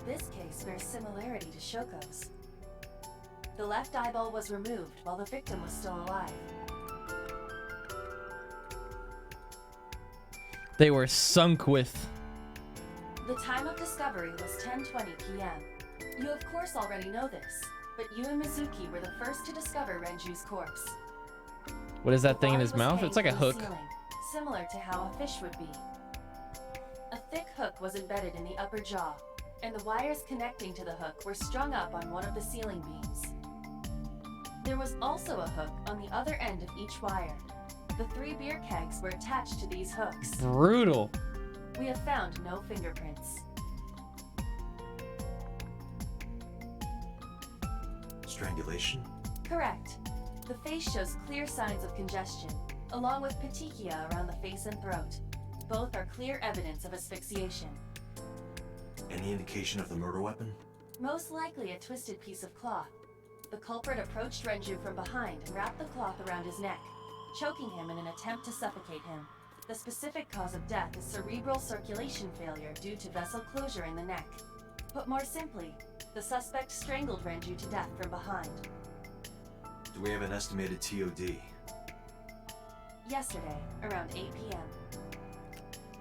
This case bears similarity to Shoko's. The left eyeball was removed while the victim was still alive. They were sunk with. The time of discovery was 10:20 p.m. You of course already know this, but you and Mizuki were the first to discover Renju's corpse. What is that The thing in body his was mouth? hanged It's like a from the hook. ceiling, similar to how a fish would be. A thick hook was embedded in the upper jaw, and the wires connecting to the hook were strung up on one of the ceiling beams. There was also a hook on the other end of each wire. The 3 beer kegs were attached to these hooks. Brutal. We have found no fingerprints. Strangulation? Correct. The face shows clear signs of congestion, along with petechia around the face and throat. Both are clear evidence of asphyxiation. Any indication of the murder weapon? Most likely a twisted piece of cloth. The culprit approached Renju from behind and wrapped the cloth around his neck, choking him in an attempt to suffocate him. The specific cause of death is cerebral circulation failure due to vessel closure in the neck. Put more simply, the suspect strangled Renju to death from behind. Do we have an estimated TOD? Yesterday, around 8 p.m.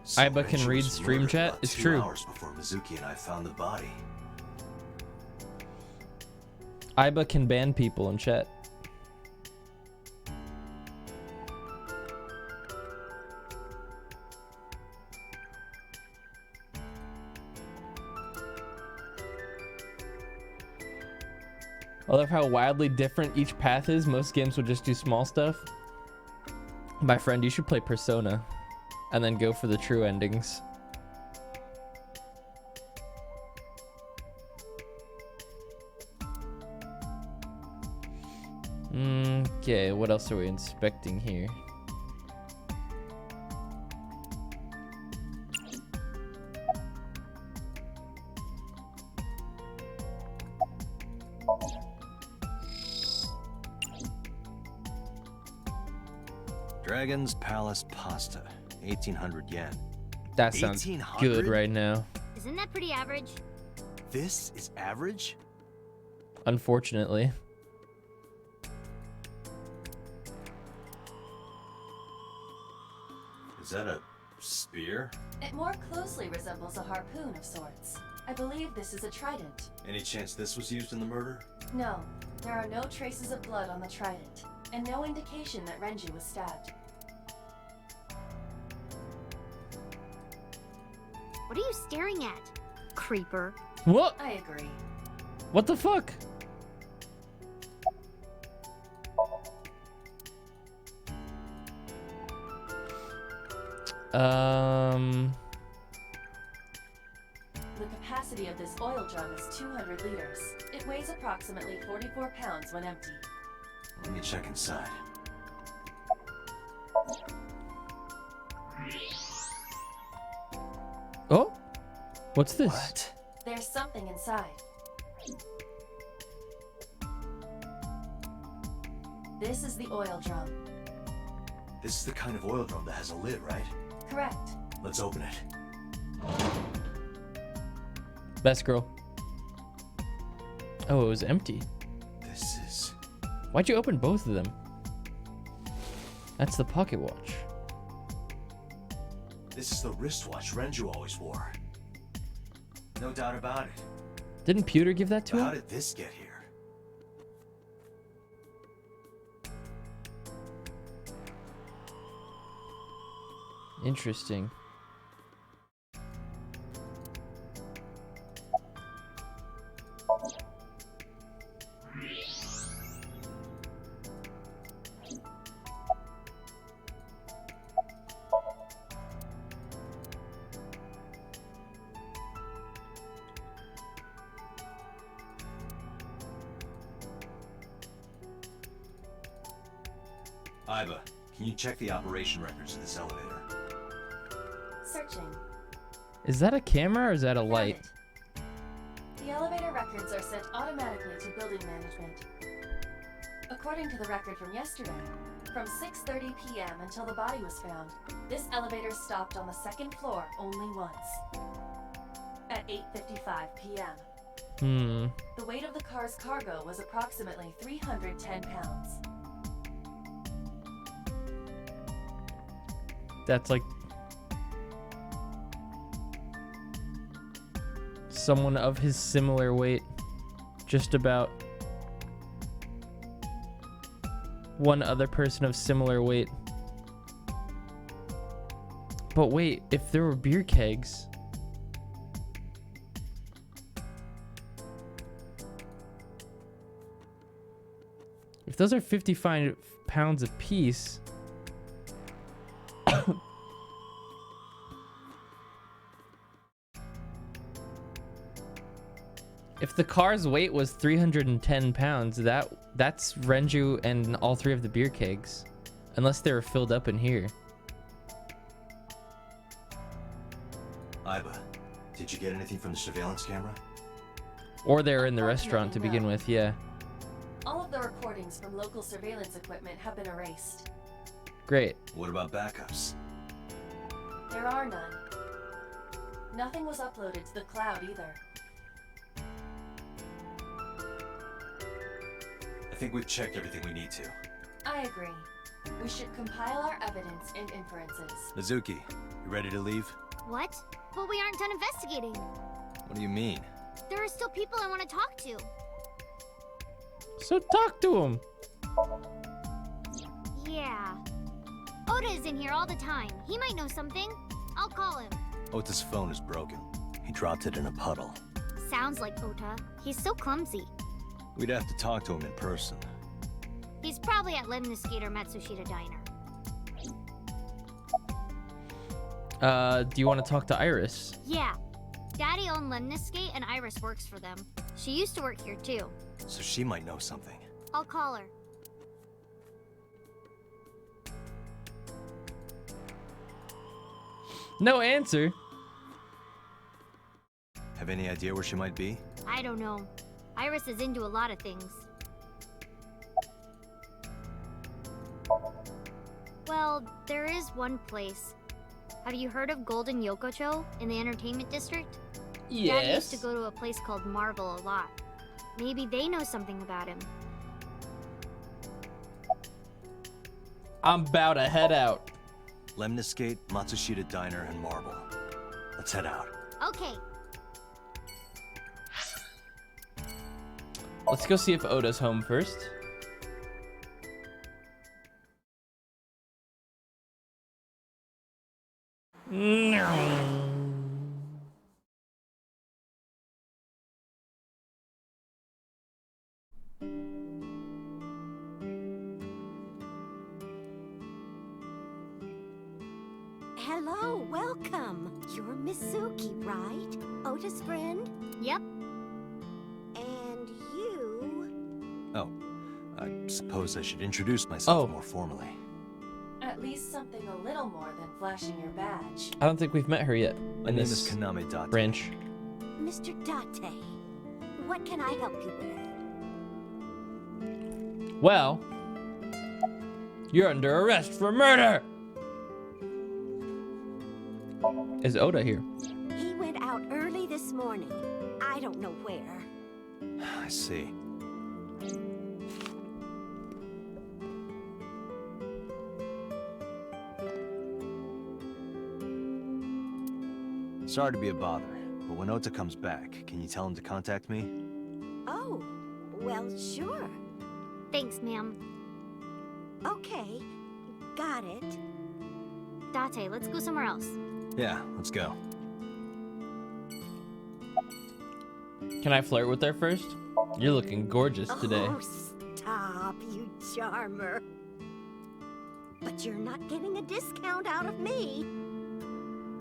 So Aiba can Renju read was stream murdered chat? about It's 2 true. hours before Mizuki and I found the body. Aiba can ban people in chat. I love how wildly different each path is. Most games would just do small stuff. My friend, you should play Persona and then go for the true endings. Okay, what else are we inspecting here? Dragon's Palace Pasta, 1800 yen. That sounds 1800? good right now. Isn't that pretty average? This is average? Unfortunately. Is that a spear? It more closely resembles a harpoon of sorts. I believe this is a trident. Any chance this was used in the murder? No, there are no traces of blood on the trident, and no indication that Renju was stabbed. What are you staring at, creeper? What? I agree. What the fuck? The capacity of this oil drum is 200 liters. It weighs approximately 44 pounds when empty. Let me check inside. Oh? What's this? What? There's something inside. This is the oil drum. This is the kind of oil drum that has a lid, right? Correct. Let's open it. Best girl. Oh, it was empty. This is... Why'd you open both of them? That's the pocket watch. This is the wristwatch Renju always wore. No doubt about it. Didn't Pewter give that to But how him? did this get here? Interesting. Iba, can you check the operation records of this elevator? Searching. Is that a camera or is that a Found light? it. The elevator records are sent automatically to building management. According to the record from yesterday, from 6:30 p.m. until the body was found, this elevator stopped on the second floor only once. At 8:55 p.m. The weight of the car's cargo was approximately 310 pounds. That's like someone of his similar weight. Just about. One other person of similar weight. But wait, if there were beer kegs. If those are 55 pounds apiece. If the car's weight was 310 pounds, that's Renju and all three of the beer kegs. Unless they were filled up in here. Iba, did you get anything from the surveillance camera? Or they were in the restaurant to begin with, yeah. All of the recordings from local surveillance equipment have been erased. Great. What about backups? There are none. Nothing was uploaded to the cloud either. I think we've checked everything we need to. I agree. We should compile our evidence and inferences. Mizuki, you ready to leave? What? But we aren't done investigating. What do you mean? There are still people I want to talk to. So talk to him. Yeah. Oda is in here all the time. He might know something. I'll call him. Ota's phone is broken. He dropped it in a puddle. Sounds like Ota. He's so clumsy. We'd have to talk to him in person. He's probably at Lemniscate or Matsushita Diner. Do you want to talk to Iris? Yeah. Daddy owned Lemniscate and Iris works for them. She used to work here too. So she might know something. I'll call her. No answer. Have any idea where she might be? I don't know. Iris is into a lot of things. Well, there is one place. Have you heard of Golden Yokocho in the entertainment district? Dad used to go to a place called Marvel a lot. Maybe they know something about him. I'm about to head out. Lemniscate, Matsushita Diner, and Marble. Let's head out. Okay. Let's go see if Oda's home first. Hello, welcome. You're Mizuki, right? Ota's friend? Yep. And you... Oh, I suppose I should introduce myself more formally. At least something a little more than flashing your badge. I don't think we've met her yet. My name is Kaname Date. Branch. Mr. Date, what can I help you with? Well, you're under arrest for murder. Is Oda here? He went out early this morning. I don't know where. I see. Sorry to be a bother, but when Ota comes back, can you tell him to contact me? Oh, well, sure. Thanks, ma'am. Okay, got it. Date, let's go somewhere else. Yeah, let's go. Can I flirt with her first? You're looking gorgeous today. Oh, stop, you charmer. But you're not getting a discount out of me.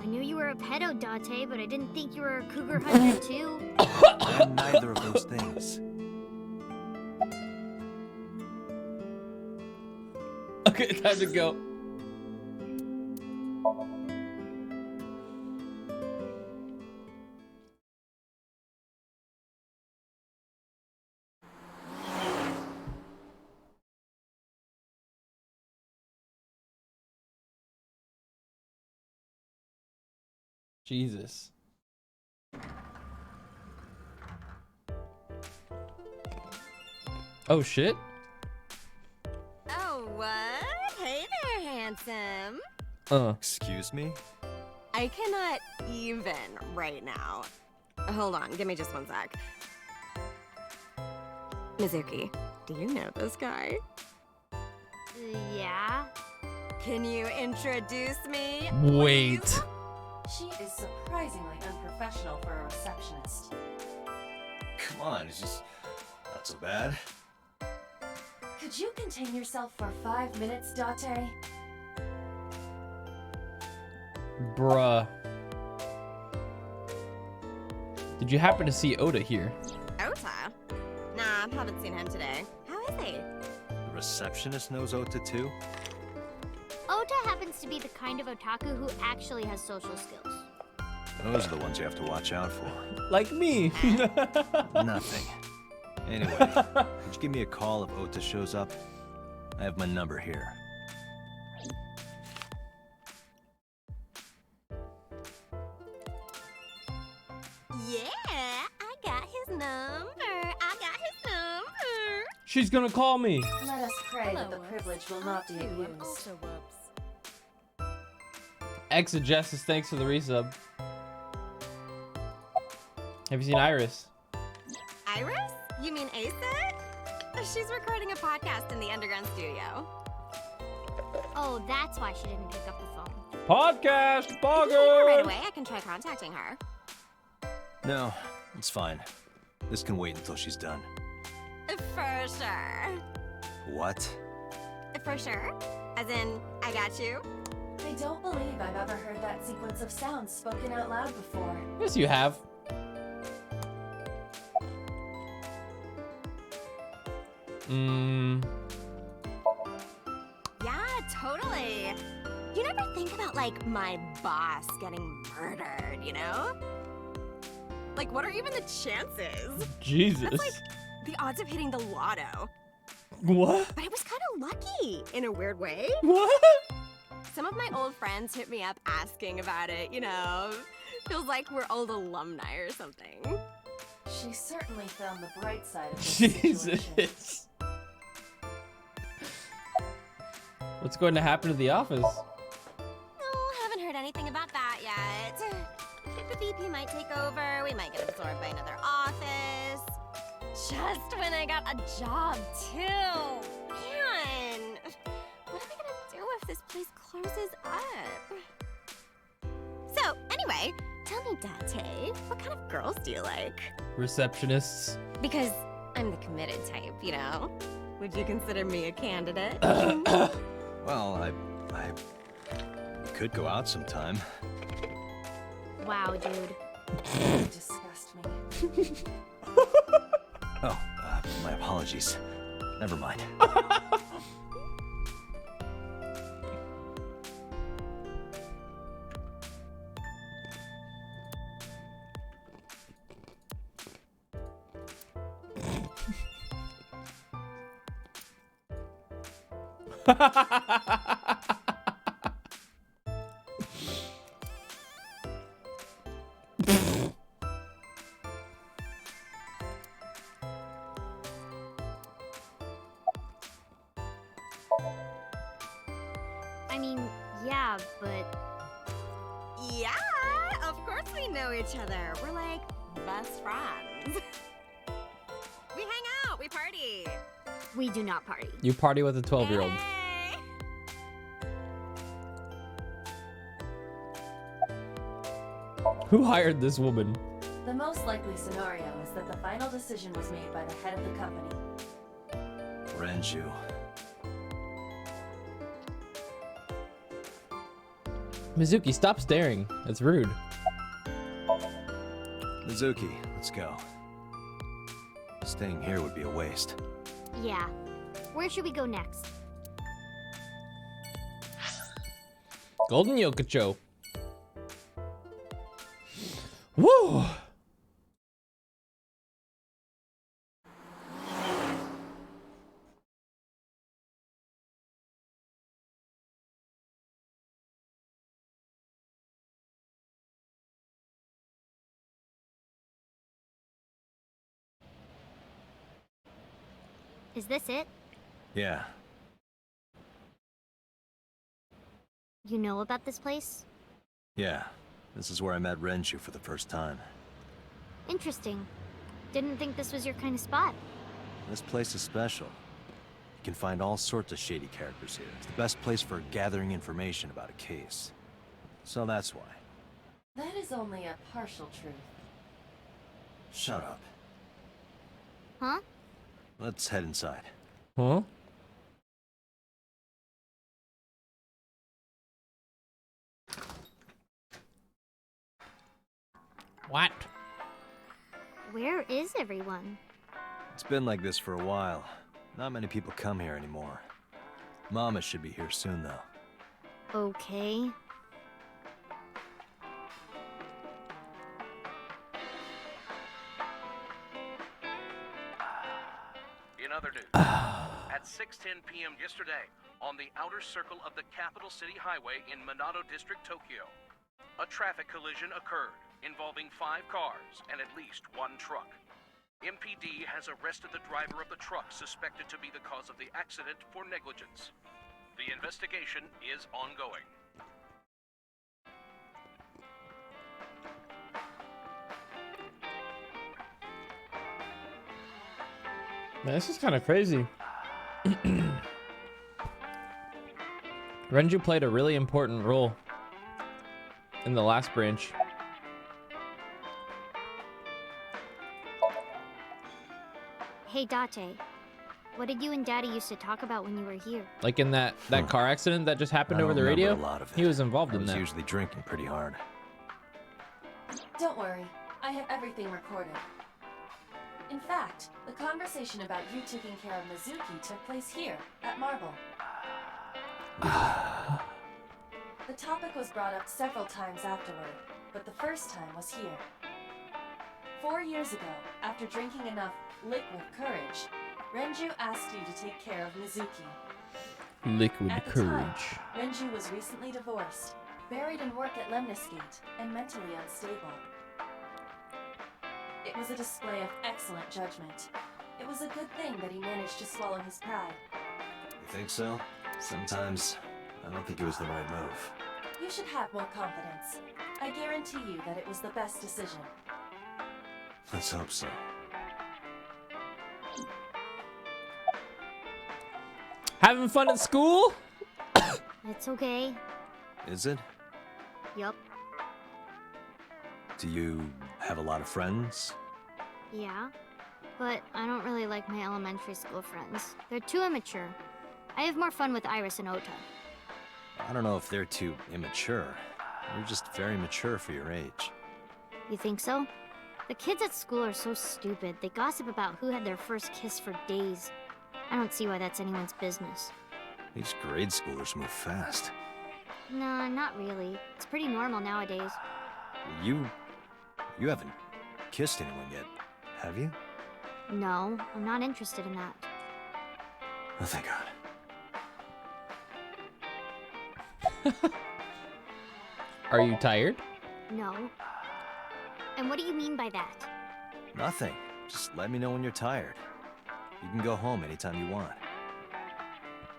I knew you were a pedo, Date, but I didn't think you were a cougar hunter too. I'm neither of those things. A Okay, time to go. Jesus. Oh shit. Oh, what? Hey there, handsome. Excuse me? I cannot even right now. Hold on, give me just one sec. Mizuki, do you know this guy? Yeah. Can you introduce me? Wait. please? She is surprisingly unprofessional for a receptionist. Come on, it's just not so bad. Could you contain yourself for 5 minutes, Date? Bruh. Did you happen to see Oda here? Ota? Nah, haven't seen him today. How is he? The receptionist knows Ota too? Ota happens to be the kind of otaku who actually has social skills. Those are the ones you have to watch out for. Like me. Nothing. Anyway, could you give me a call if Ota shows up? I have my number here. Yeah, I got his number. I got his number. She's gonna call me. Let us pray that the Hello, privilege will not be I'm abused. also Woops. Exegesis, thanks for the resub. Have you seen Iris? Iris? You mean Asa? She's recording a podcast in the underground studio. Oh, that's why she didn't pick up the phone. Podcast, If you need her right bugger. away, I can try contacting her. No, it's fine. This can wait until she's done. For sure. What? For sure? As in, I got you? I don't believe I've ever heard that sequence of sounds spoken out loud before. Yes, you have. Yeah, totally. You never think about, like, my boss getting murdered, you know? Like, what are even the chances? Jesus. That's like the odds of hitting the lotto. What? But I was kind of lucky, in a weird way. What? Some of my old friends hit me up asking about it, you know? Feels like we're old alumni or something. She certainly found the bright side of this situation. Jesus. What's going to happen to the office? Oh, haven't heard anything about that yet. The VP might take over, we might get absorbed by another office. Just when I got a job, too. Man, what am I gonna do if this place closes up? So, anyway, tell me, Date, what kind of girls do you like? Receptionists. Because I'm the committed type, you know? Would you consider me a candidate? Well, I could go out sometime. Wow, dude. You disgust me. Oh, my apologies. Never mind. I mean, yeah, but Yeah, of course we know each other. We're like best friends. We hang out, we party. we do not party. You party with a 12-year-old. Hey. Who hired this woman? The most likely scenario is that the final decision was made by the head of the company. Renju. Mizuki, stop staring. That's rude. Mizuki, let's go. Staying here would be a waste. Yeah. Where should we go next? Golden Yokocho. Woo! Is this it? Yeah. You know about this place? Yeah. This is where I met Renju for the first time. Interesting. Didn't think this was your kind of spot. This place is special. You can find all sorts of shady characters here. It's the best place for gathering information about a case. So that's why. That is only a partial truth. Shut up. Huh? Let's head inside. Huh? What? Where is everyone? It's been like this for a while. Not many people come here anymore. Mama should be here soon, though. Okay. In other news, at 6:10 p.m. yesterday, on the outer circle of the Capital City Highway in Minato District, Tokyo, a traffic collision occurred involving 5 cars and at least 1 truck. MPD has arrested the driver of the truck suspected to be the cause of the accident for negligence. The investigation is ongoing. Man, this is kind of crazy. Renju played a really important role in the last branch. Hey, Date. What did you and Daddy used to talk about when you were here? Like in that car accident that just happened I over don't the remember radio? a lot of it. He was involved I in was that. usually drinking pretty hard. Don't worry, I have everything recorded. In fact, the conversation about you taking care of Mizuki took place here, at Marble. The topic was brought up several times afterward, but the first time was here. 4 years ago, after drinking enough liquid courage, Renju asked you to take care of Mizuki. Liquid At the courage. time, Renju was recently divorced, buried in work at Lemnisgate, and mentally unstable. It was a display of excellent judgment. It was a good thing that he managed to swallow his pride. You think so? Sometimes, I don't think it was the right move. You should have more confidence. I guarantee you that it was the best decision. Let's hope so. Having fun at school? It's okay. Is it? Yup. Do you have a lot of friends? Yeah. But I don't really like my elementary school friends. They're too immature. I have more fun with Iris and Ota. I don't know if they're too immature. You're just very mature for your age. You think so? The kids at school are so stupid. They gossip about who had their first kiss for days. I don't see why that's anyone's business. These grade schoolers move fast. Nah, not really. It's pretty normal nowadays. You haven't kissed anyone yet, have you? No, I'm not interested in that. Oh, thank God. Are you tired? No. And what do you mean by that? Nothing. Just let me know when you're tired. You can go home anytime you want.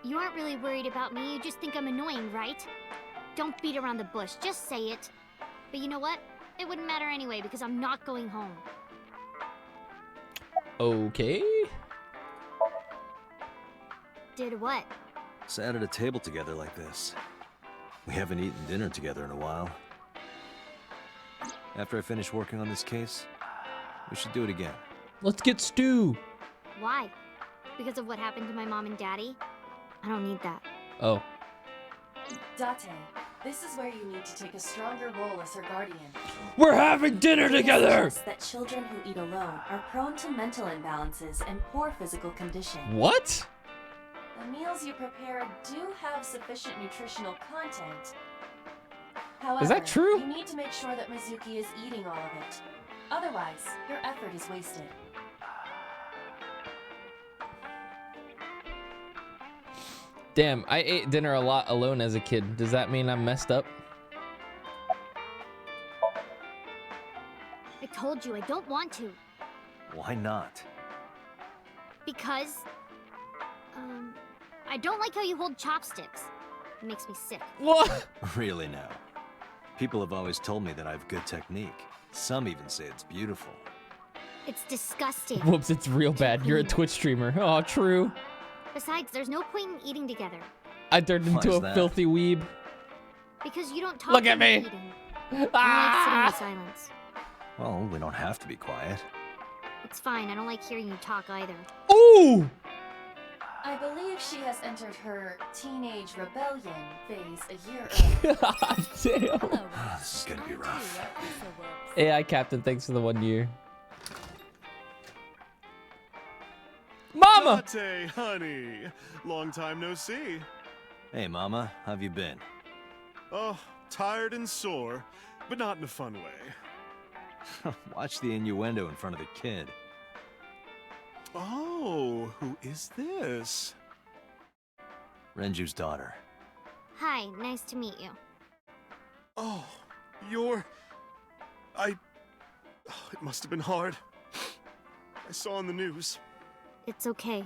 You aren't really worried about me, you just think I'm annoying, right? Don't beat around the bush, just say it. But you know what? It wouldn't matter anyway, because I'm not going home. Okay. Did what? Sat at a table together like this. We haven't eaten dinner together in a while. After I finish working on this case, we should do it again. Let's get stew. Why? Because of what happened to my mom and daddy? I don't need that. Oh. Date, this is where you need to take a stronger role as her guardian. We're having dinner together! That children who eat alone are prone to mental imbalances and poor physical condition. What? The meals you prepare do have sufficient nutritional content, However, Is that true? You need to make sure that Mizuki is eating all of it. Otherwise, your effort is wasted. Damn, I ate dinner a lot alone as a kid. Does that mean I'm messed up? I told you I don't want to. Why not? Because, I don't like how you hold chopsticks. It makes me sick. What? Really now? People have always told me that I have good technique. Some even say it's beautiful. It's disgusting. Whoops, it's real bad. You're a Twitch streamer. Oh, true. Besides, there's no point in eating together. I turned Why into is a that? filthy weeb. Because you don't talk Look at when you're me. eating. Ah! I like sitting in silence. Well, we don't have to be quiet. It's fine, I don't like hearing you talk either. Ooh! I believe she has entered her teenage rebellion phase a year early. God damn. Hello, This is gonna be rough. Woops. AI Captain, thanks for the 1 year. Mama! Latte, honey. Long time no see. Hey, Mama, how've you been? Oh, tired and sore, but not in a fun way. Watch the innuendo in front of the kid. Oh, who is this? Renju's daughter. Hi, nice to meet you. Oh, you're... It must have been hard. I saw on the news. It's okay.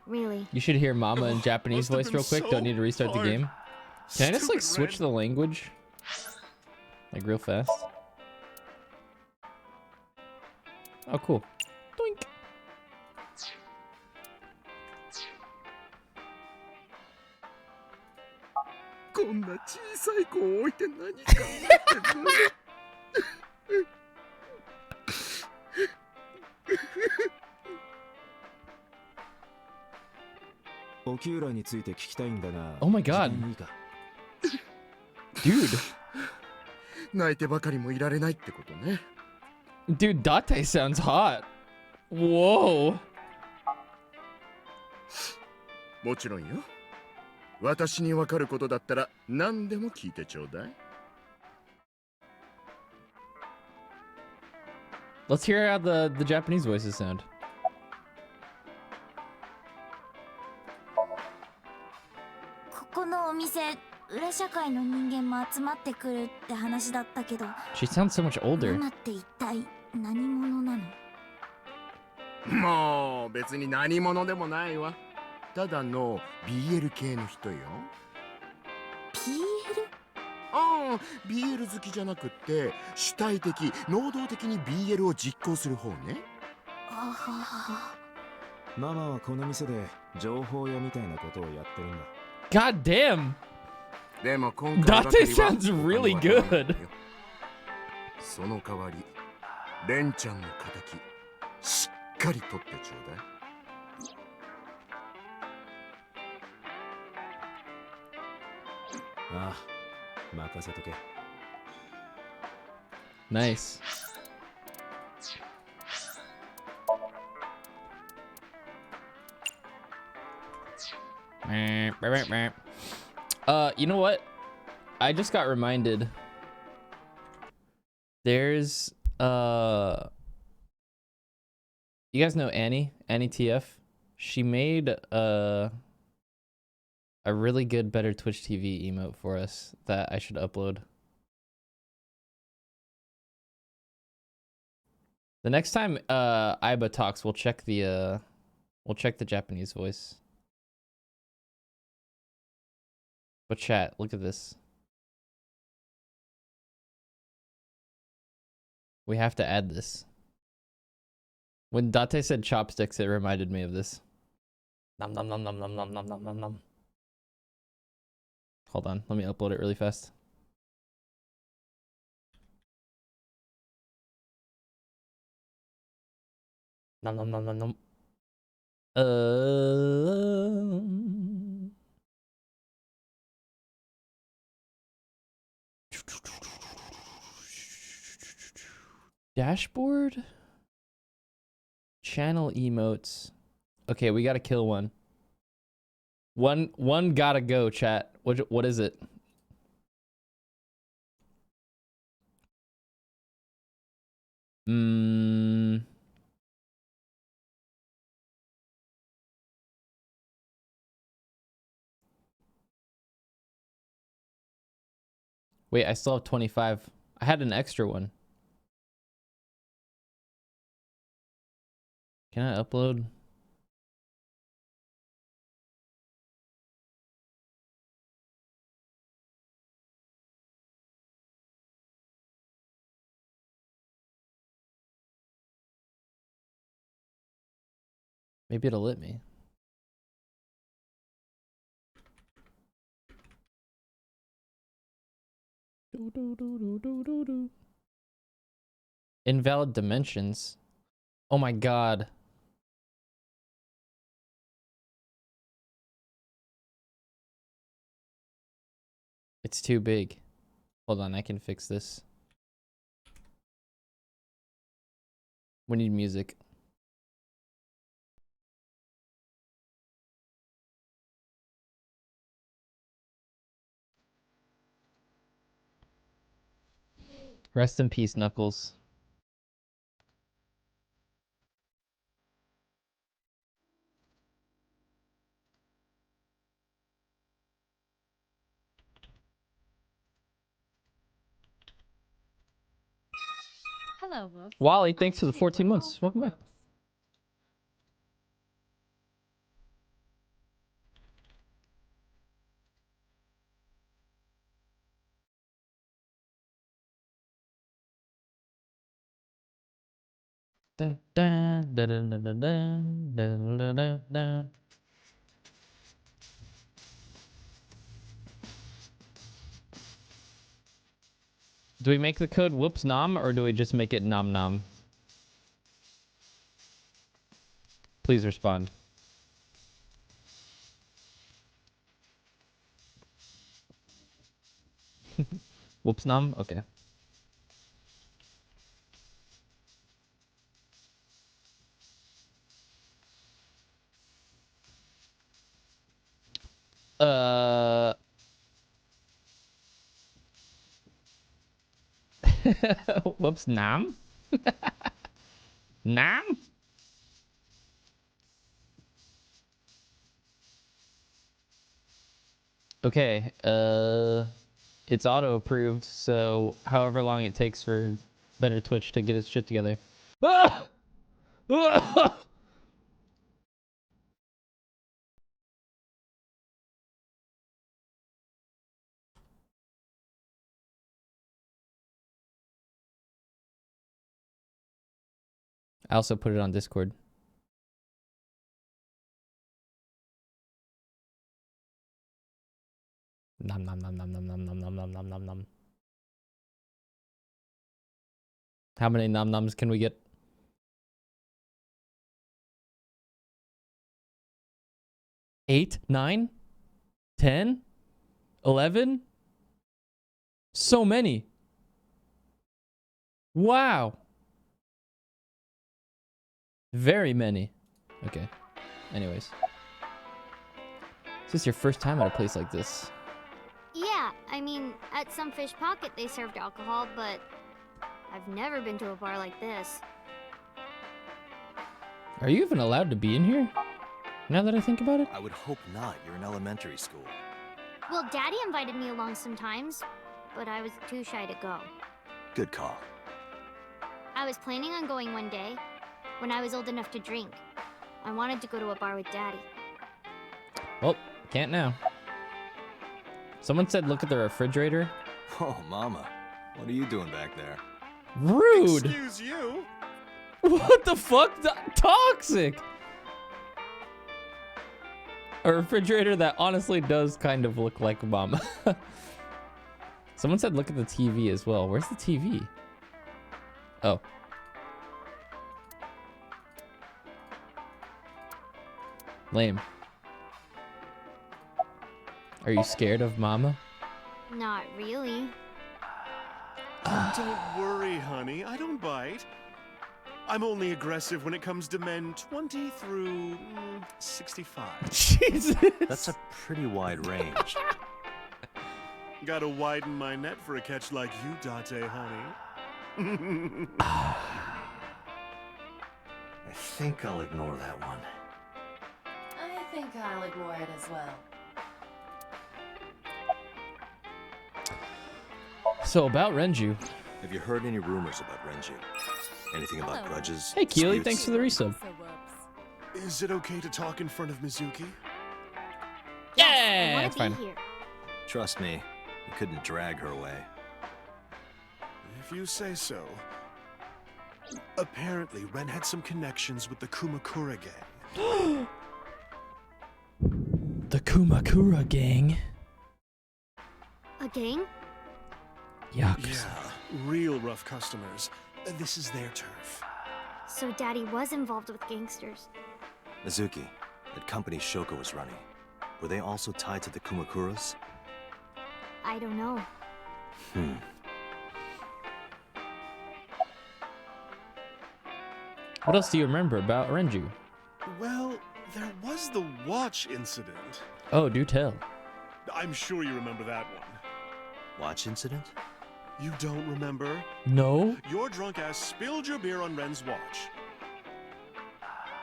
Really. You should hear Mama in Japanese must have voice been real quick. so Don't need to restart the hard. game. Can I just like Stupid switch Ren. the language? Like real fast? Oh, cool. Doink. こんな小さい子を置いて何考えてんの沖浦について聞きたいんだが。 Oh my god. 時間いいか Dude. 泣いてばかりもいられないってことね。 Dude, Date sounds hot. Whoa. もちろんよ。私にわかることだったら何でも聞いてちょうだい。 Let's hear how the Japanese voices sound. ここのお店、裏社会の人間も集まってくるって話だったけど、 She sounds so much older. ママって一体何者なの？もう別に何者でもないわ。ただの BL 系の人よ。 PL？ ああ、BL 好きじゃなくって主体的、能動的に BL を実行する方ね。あはママはこの店で情報屋みたいなことをやってるんだ。 God damn. でも今回ばかり Date は sounds really 他にはない good. その代わり、レンちゃんの敵、しっかり取ってちょうだい。 ああ、任せとけ。 Nice. You know what? I just got reminded. There's you guys know Annie TF? She made a really good Better Twitch TV emote for us that I should upload. The next time Aiba talks, we'll check the Japanese voice. But chat, look at this. We have to add this. When Date said chopsticks, it reminded me of this. Nom nom nom nom nom nom nom nom nom nom. Hold on, let me upload it really fast. Nom nom nom nom nom. Dashboard? Channel emotes. Okay, we gotta kill one. One gotta go, chat. What is it? Wait, I still have 25. I had an extra one. Can I upload? Maybe it'll let me. Invalid dimensions. Oh my god. It's too big. Hold on, I can fix this. We need music. Rest in peace, Knuckles. Hello, Woops. Wally, thanks for the 14 months. Welcome back. Dun, dun, dun, dun, dun, dun, dun, dun, dun, dun, dun. Do we make the code whoops nom or do we just make it nom nom? Please respond. Whoops nom? Okay. Whoops nom? Nom? Okay, it's auto approved, so however long it takes for Better Twitch to get its shit together. Ah! Ah! I also put it on Discord. Nom nom nom nom nom nom nom nom nom nom nom nom. How many nom noms can we get? 8, 9, 10, 11? So many. Wow. Very many. Okay. Anyways. Is this your first time at a place like this? Yeah, I mean, at some fish pocket they served alcohol, but I've never been to a bar like this. Are you even allowed to be in here? Now that I think about it? I would hope not. You're in elementary school. Well, Daddy invited me along sometimes, but I was too shy to go. Good call. I was planning on going one day, when I was old enough to drink. I wanted to go to a bar with Daddy. Well, can't now. Someone said look at the refrigerator. Oh, Mama. What are you doing back there? Rude! Excuse you? What the fuck? Toxic! A refrigerator that honestly does kind of look like Mama. Someone said look at the TV as well. Where's the TV? Oh. Lame. Are you scared of Mama? Not really. Don't worry, honey. I don't bite. I'm only aggressive when it comes to men 20 through 65. Jesus. That's a pretty wide range. Gotta widen my net for a catch like you, Date, honey. think I'll ignore that one. I think I'll ignore it as well. So about Renju. Have you heard any rumors about Renju? Anything about grudges? Hey Keely, disputes? thanks for the resub. Is it okay to talk in front of Mizuki? Yeah, I it's want fine. to be here. Trust me, you couldn't drag her away. If you say so. Apparently, Ren had some connections with the Kumakura gang. The Kumakura gang. A gang? Yakuza. Yeah, real rough customers. This is their turf. So Daddy was involved with gangsters. Mizuki, that company Shoko was running, were they also tied to the Kumakuras? I don't know. What else do you remember about Renju? Well, there was the watch incident. Oh, do tell. I'm sure you remember that one. Watch incident? You don't remember? No? Your drunk ass spilled your beer on Ren's watch.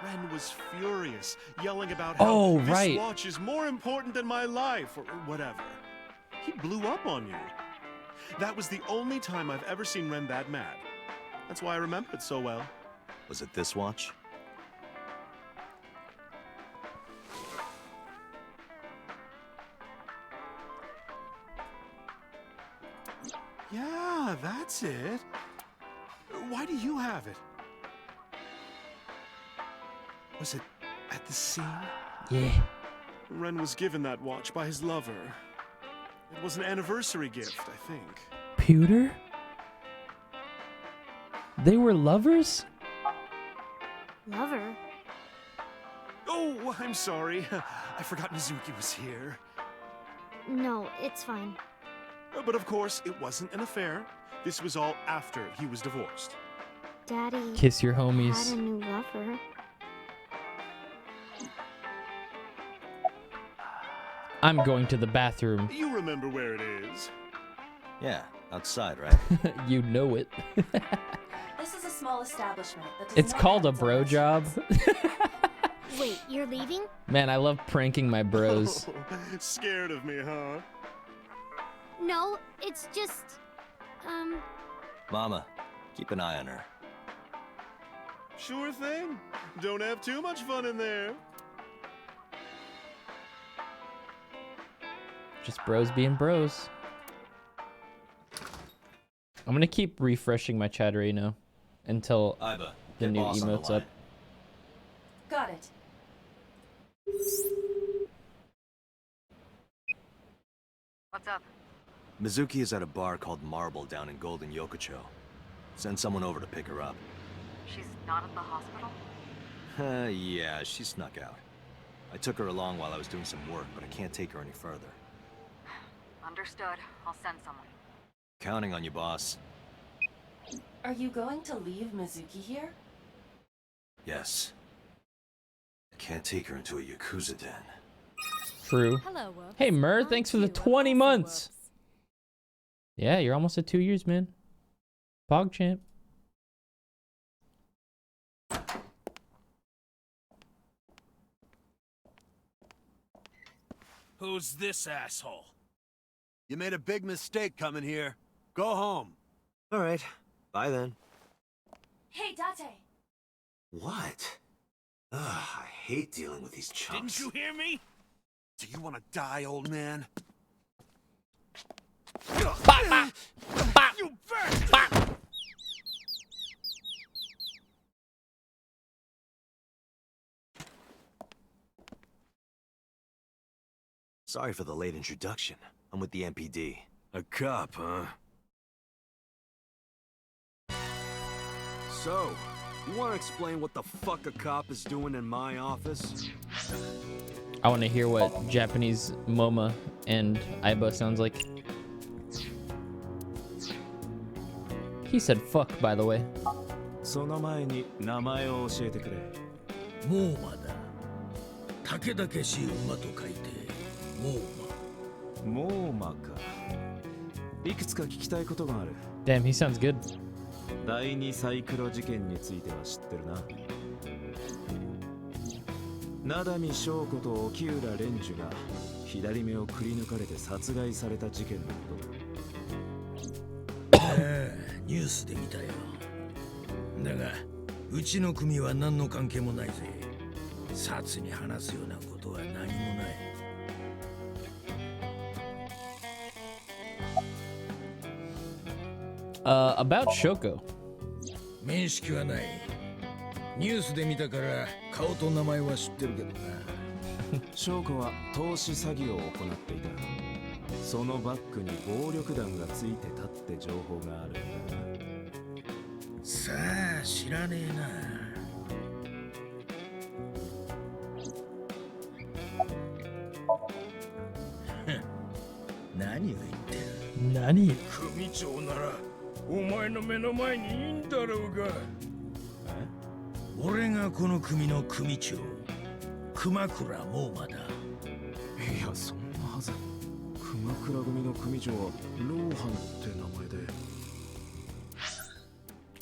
Ren was furious, yelling about how this watch is more important than my life, or whatever. He blew up on you. That was the only time I've ever seen Ren that mad. That's why I remember it so well. Was it this watch? Yeah, that's it. Why do you have it? Was it at the scene? Yeah. Ren was given that watch by his lover. It was an anniversary gift, I think. Pewter? They were lovers? Lover? Oh, I'm sorry. I forgot Mizuki was here. No, it's fine. But of course, it wasn't an affair. This was all after he was divorced. Daddy Kiss your homies. had a new lover. I'm going to the bathroom. You remember where it is? Yeah, outside, right? You know it. This is a small establishment that does It's not called a have bro job. Wait, you're leaving? Man, I love pranking my bros. Scared of me, huh? No, it's just... Mama, keep an eye on her. Sure thing. Don't have too much fun in there. Just bros being bros. I'm gonna keep refreshing my chatter, you know, until Aiba, the get new boss on the emote's line. up. Got it. What's up? Mizuki is at a bar called Marble down in Golden Yokocho. Send someone over to pick her up. She's not at the hospital? Yeah, she snuck out. I took her along while I was doing some work, but I can't take her any further. Understood. I'll send someone. Counting on you, boss. Are you going to leave Mizuki here? Yes. I can't take her into a Yakuza den. True. Hello, Woops. Hey, Mur, I'm thanks for the Q, 20 I'm also months. Woops. Yeah, you're almost at 2 years, man. PogChamp. Who's this asshole? You made a big mistake coming here. Go home. All right. Bye then. Hey, Date! What? Ugh, I hate dealing with these chumps. Didn't you hear me? Do you want to die, old man? You bastard! Sorry for the late introduction. I'm with the MPD. A cop, huh? So, you want to explain what the fuck a cop is doing in my office? I want to hear what Japanese MoMA and Aiba sounds like. He said fuck, by the way. その前に名前を教えてくれ。モーマだ。たけだけしい馬と書いて、モーマ。モーマか。いくつか聞きたいことがある。 Damn, he sounds good. 第二サイクロ事件については知ってるな。灘見翔子と沖浦蓮樹が左目をくり抜かれて殺害された事件のことだ。ニュースで見たよ。だがうちの組は何の関係もないぜ。殺に話すようなことは何もない。About Shoko. 面識はない。ニュースで見たから顔と名前は知ってるけどな。翔子は投資詐欺を行っていた。そのバックに暴力団がついてたって情報があるんだな。さあ知らねえな。何を言ってる。何？組長ならお前の目の前にいいんだろうが。俺がこの組の組長、熊倉猛馬だ。いや、そんなはず。熊倉組の組長はローハンって名前で。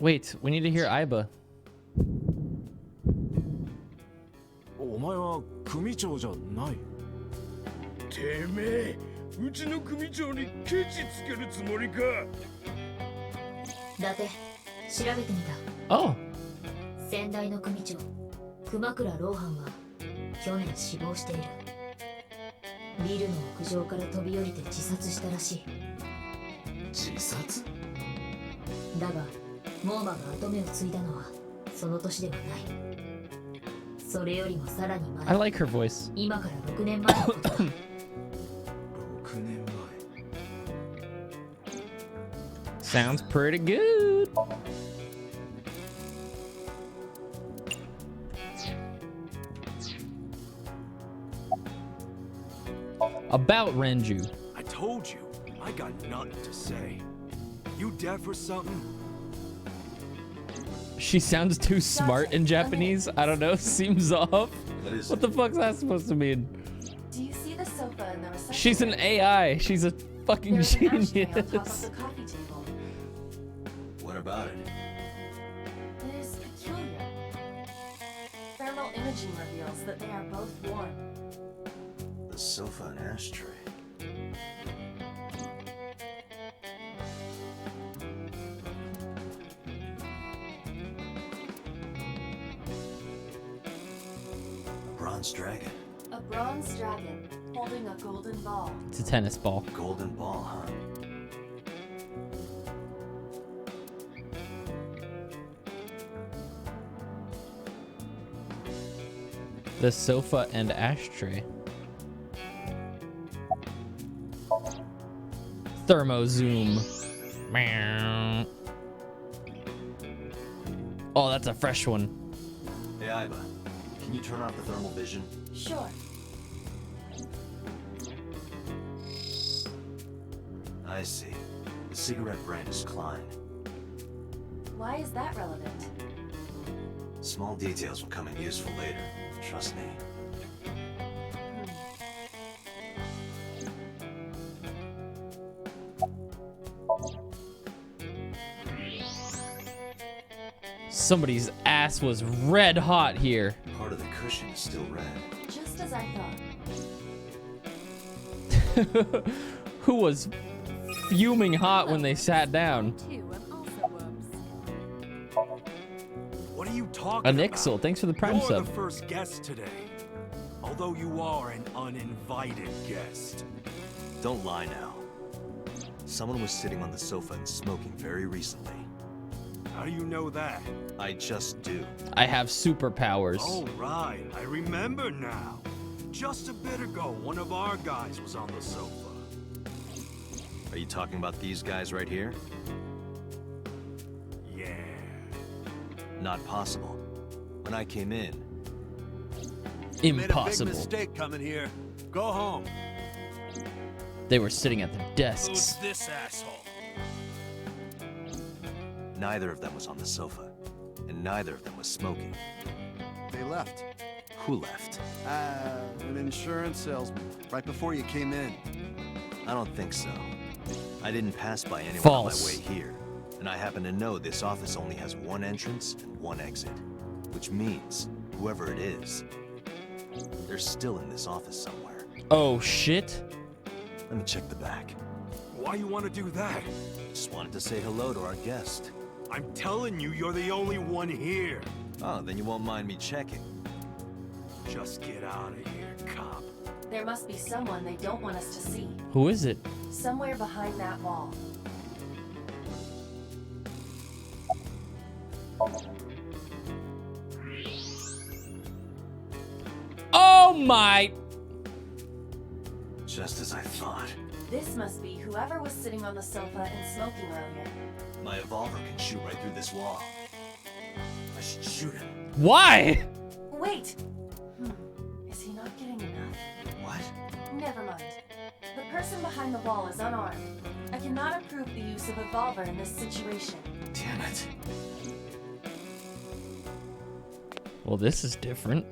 Wait, we need to hear Aiba. お前は組長じゃない。てめえ、うちの組長にケチつけるつもりか。伊達、調べてみた。Oh. 先代の組長、熊倉ローハンは去年死亡している。ビルの屋上から飛び降りて自殺したらしい。自殺？だが、モーマが跡目を継いだのはその年ではない。それよりもさらに前。I like her voice. 今から6年前のことだ。6年前。Sounds pretty good. About Renju. I told you, I got nothing to say. You deaf or something? She sounds too smart in Japanese. I don't know. Seems off. What the fuck's that supposed to mean? Do you see the sofa in the reception? She's an AI. She's a fucking There's an ashtray genius. on top of the coffee table. What about it? It is peculiar. Thermal imaging reveals that they are both warm. The sofa and ashtray. Bronze dragon. A bronze dragon holding a golden ball. It's a tennis ball. Golden ball, huh? The sofa and ashtray. Thermo zoom. Meow. Oh, that's a fresh one. Hey, Aiba. Can you turn off the thermal vision? Sure. I see. The cigarette brand is Klein. Why is that relevant? Small details will come in useful later. Trust me. Somebody's ass was red hot here. Part of the cushion is still red. Just as I thought. Who was fuming hot when they sat down? What are you talking An Ixel, thanks for the prime You're sub. the first guest today. Although you are an uninvited guest. Don't lie now. Someone was sitting on the sofa and smoking very recently. How do you know that? I just do. I have superpowers. Oh, right. I remember now. Just a bit ago, one of our guys was on the sofa. Are you talking about these guys right here? Yeah. Not possible. When I came in... You made a big Impossible. mistake coming here. Go home. They were sitting at their desks. Who's this asshole? Neither of them was on the sofa. And neither of them was smoking. They left. Who left? An insurance salesman, right before you came in. I don't think so. I didn't pass by anyone False. on my way here. And I happen to know this office only has one entrance and one exit. Which means, whoever it is, They're still in this office somewhere. Oh shit. Let me check the back. Why you want to do that? Just wanted to say hello to our guest. I'm telling you, you're the only one here. Oh, then you won't mind me checking. Just get out of here, cop. There must be someone they don't want us to see. Who is it? Somewhere behind that wall. Oh my! Just as I thought. This must be whoever was sitting on the sofa and smoking earlier. My evolver can shoot right through this wall. I should shoot him. Why? Wait! Is he not getting enough? What? Never mind. The person behind the wall is unarmed. I cannot approve the use of evolver in this situation. Damn it. Well, this is different.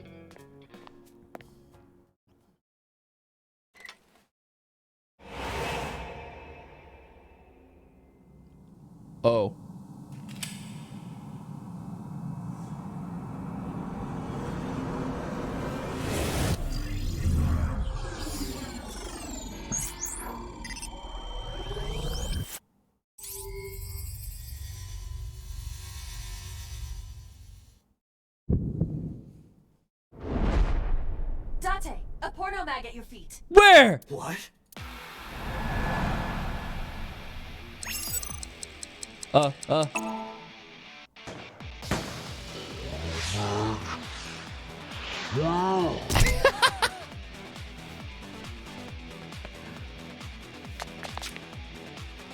Oh. Date, a porno mag at your feet. Where? What?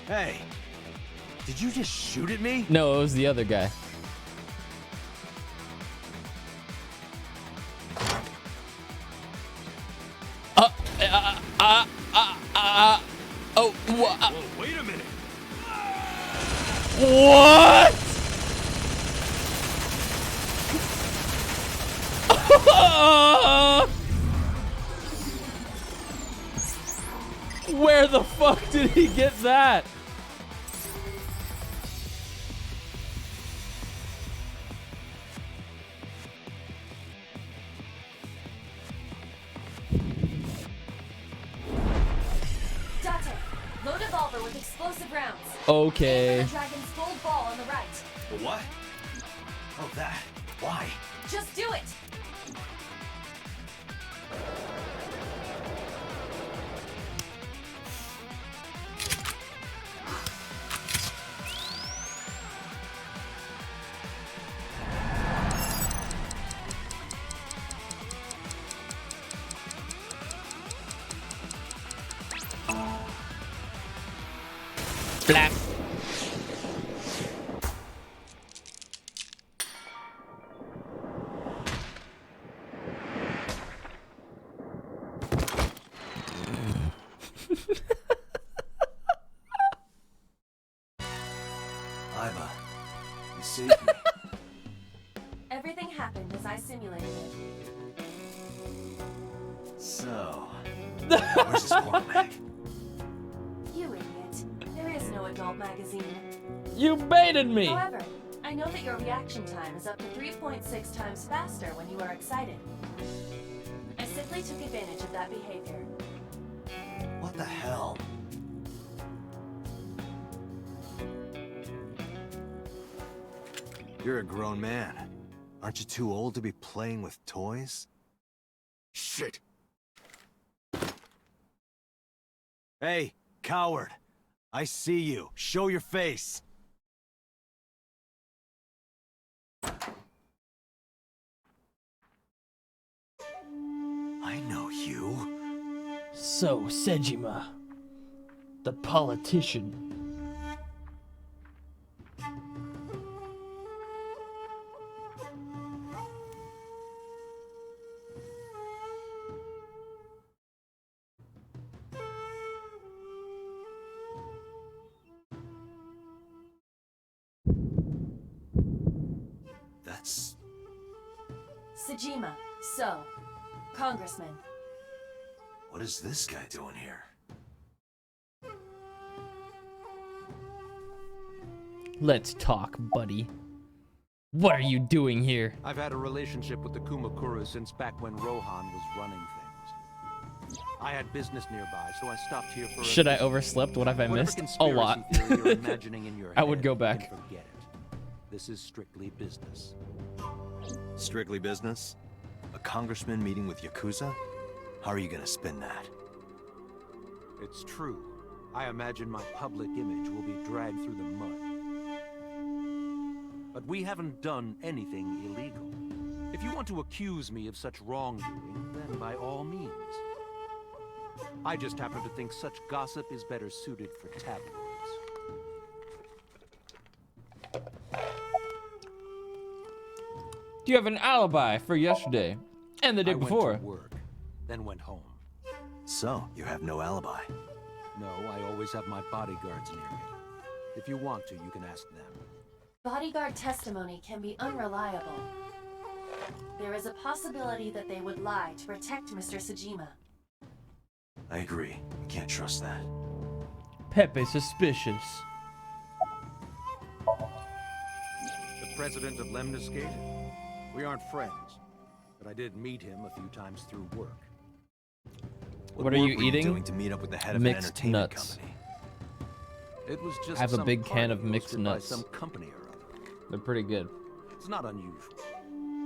Hey, did you just shoot at me? No, it was the other guy. Oh, Whoa, wait a minute. what? Where the fuck did he get that? Date, load evolver with explosive rounds. Okay. Aim for the dragon's gold ball on the right. The what? Oh, that. Why? Just do it! Flap. Iva, you saved me. Everything happened as I simulated it. So, where's this porno mag? You idiot. There is no adult magazine. You baited me. However, I know that your reaction time is up to 3.6 times faster when you are excited. I simply took advantage of that behavior. What the hell? You're a grown man. Aren't you too old to be playing with toys? Shit. Hey, coward. I see you. Show your face. I know you. So, Sejima, the politician. That's... Sejima, so, Congressman. What is this guy doing here? Let's talk, buddy. What are you doing here? I've had a relationship with the Kumakuras since back when Rohan was running things. I had business nearby, so I stopped here for Should I overslept? What have I Whatever missed? A lot. conspiracy theory you're imagining in your I would head, go you back. can forget it. This is strictly business. Strictly business? A congressman meeting with Yakuza? How are you gonna spin that? It's true. I imagine my public image will be dragged through the mud. But we haven't done anything illegal. If you want to accuse me of such wrongdoing, then by all means. I just happen to think such gossip is better suited for tabloids. Do you have an alibi for yesterday and the day before? I went to work, then went home. So, you have no alibi? No, I always have my bodyguards near me. If you want to, you can ask them. Bodyguard testimony can be unreliable. There is a possibility that they would lie to protect Mr. Sajima. I agree. You can't trust that. Pepe's suspicious. The president of Lemniscate? We aren't friends, but I did meet him a few times through work. What are you work were eating? Doing to meet up with the head of an Mixed entertainment nuts. company? It was just I have a some big can of party mixed hosted by nuts. some company or other. They're pretty good. It's not unusual.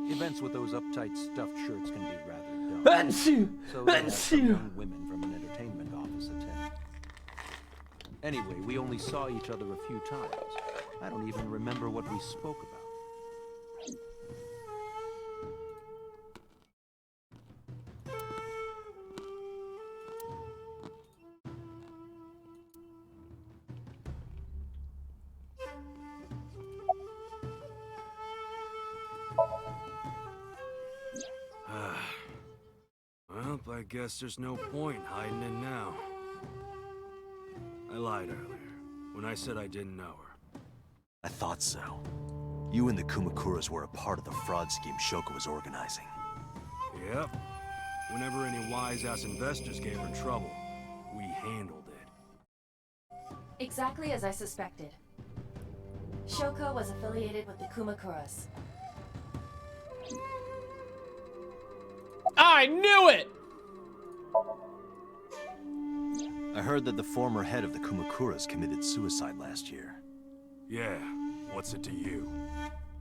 Events with those uptight stuffed shirts can be rather dull. Achoo! So they have some Achoo! young women from an entertainment office attend. Anyway, we only saw each other a few times. I don't even remember what we spoke about. Well, I guess there's no point hiding it now. I lied earlier when I said I didn't know her. I thought so. You and the Kumakuras were a part of the fraud scheme Shoko was organizing. Yep. Whenever any wise-ass investors gave her trouble, we handled it. Exactly as I suspected. Shoko was affiliated with the Kumakuras. I knew it! I heard that the former head of the Kumakuras committed suicide last year. Yeah, what's it to you?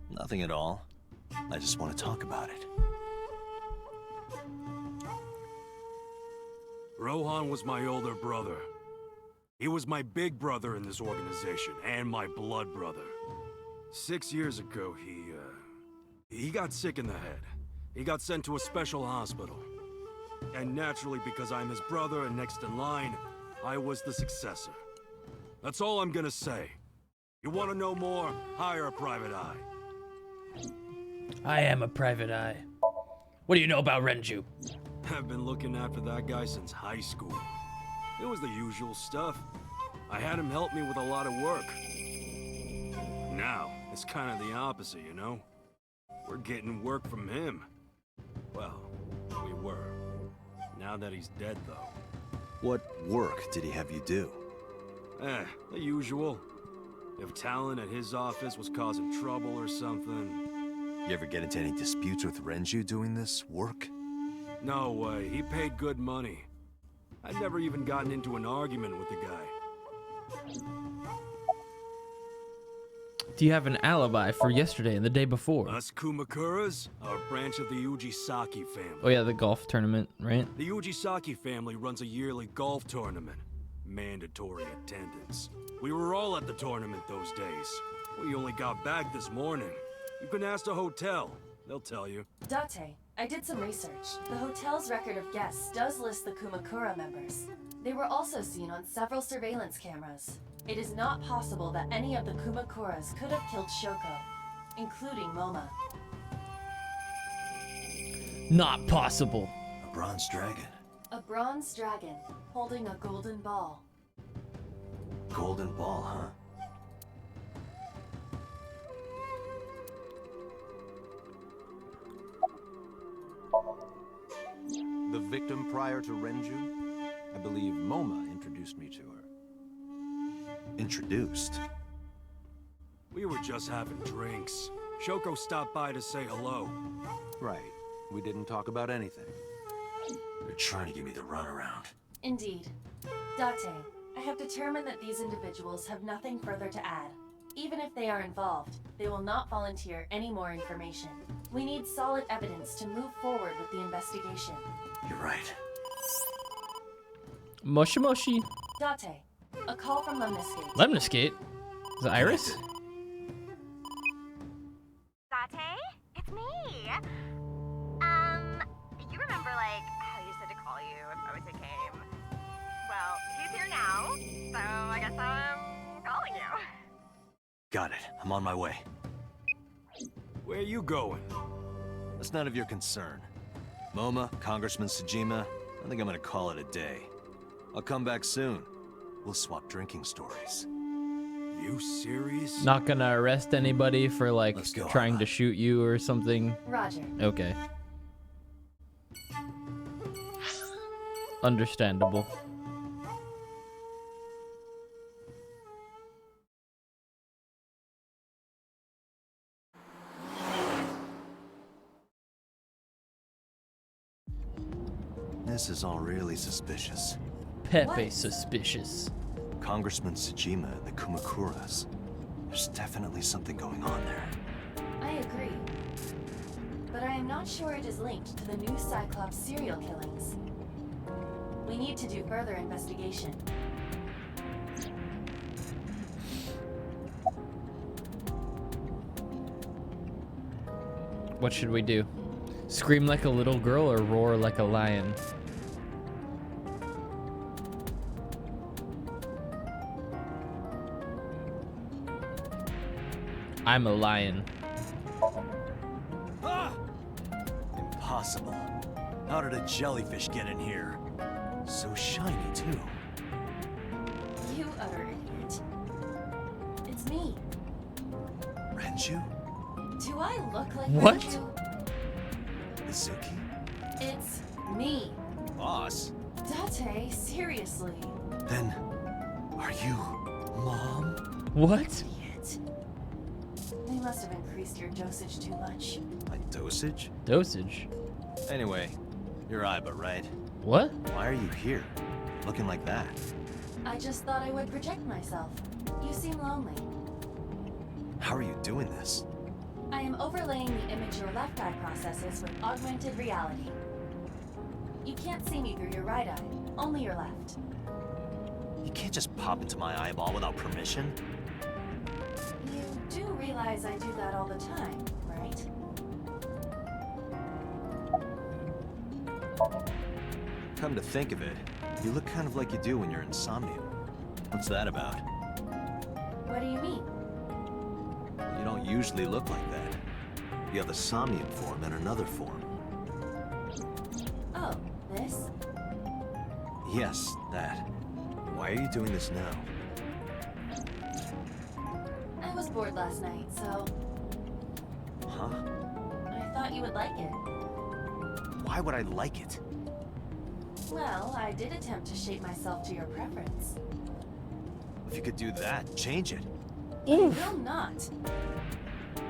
Nothing at all. I just want to talk about it. Rohan was my older brother. He was my big brother in this organization, and my blood brother. 6 years ago, he got sick in the head. He got sent to a special hospital. And naturally, because I'm his brother and next in line, I was the successor. That's all I'm gonna say. You want to know more? Hire a private eye. I am a private eye. What do you know about Renju? I've been looking after that guy since high school. It was the usual stuff. I had him help me with a lot of work. Now, it's kind of the opposite, you know? We're getting work from him. Well, we were. Now that he's dead, though. What work did he have you do? The usual. If talent at his office was causing trouble or something... You ever get into any disputes with Renju doing this work? No way, he paid good money. I'd never even gotten into an argument with the guy. Do you have an alibi for yesterday and the day before? Us Kumakuras are a branch of the Ujisaki family. Oh yeah, the golf tournament, right? The Ujisaki family runs a yearly golf tournament. Mandatory attendance. We were all at the tournament those days. We only got back this morning. You can ask the hotel. They'll tell you. Date, I did some research. The hotel's record of guests does list the Kumakura members. They were also seen on several surveillance cameras. It is not possible that any of the Kumakuras could have killed Shoko, including Moma. Not possible. A bronze dragon. A bronze dragon holding a golden ball. Golden ball, huh? The victim prior to Renju? I believe Moma introduced me to her. Introduced? We were just having drinks. Shoko stopped by to say hello. Right. We didn't talk about anything. You're trying to give me the runaround. Indeed. Date, I have determined that these individuals have nothing further to add. Even if they are involved, they will not volunteer any more information. We need solid evidence to move forward with the investigation. You're right. Moshi Moshi. Date, a call from Lemniscate. Lemniscate? Is it Iris? Date? It's me! You remember, like, how you said to call you if Ota came? Well, he's here now, so I guess I'm calling you. Got it. I'm on my way. Where are you going? That's none of your concern. MoMA, Congressman Tsujima, I think I'm gonna call it a day. I'll come back soon. We'll swap drinking stories. You serious? Not gonna arrest anybody for, like, trying to shoot you or something? Roger. Okay. Understandable. This is all really suspicious. Pepe suspicious. Congressman Tsujima and the Kumakuras. There's definitely something going on there. I agree. But I am not sure it is linked to the new Cyclops serial killings. We need to do further investigation. What should we do? Scream like a little girl or roar like a lion? I'm a lion. Ah! Impossible. How did a jellyfish get in here? So shiny, too. You utter idiot. It's me. Renju? Do I look like What? Renju? Mizuki? It's me. Boss? Date, seriously. Then, are you Mom? What? Idiot. They must have increased your dosage too much. My dosage? Dosage? Anyway, you're Aiba, right? What? Why are you here? Looking like that? I just thought I would project myself. You seem lonely. How are you doing this? I am overlaying the image your left eye processes with augmented reality. You can't see me through your right eye, only your left. You can't just pop into my eyeball without permission. You do realize I do that all the time, right? Come to think of it, you look kind of like you do when you're insomnia. What's that about? What do you mean? You don't usually look like that. You have a somnium form and another form. Oh, this? Yes, that. Why are you doing this now? I was bored last night, so Huh? I thought you would like it. Why would I like it? Well, I did attempt to shape myself to your preference. If you could do that, change it. I will not.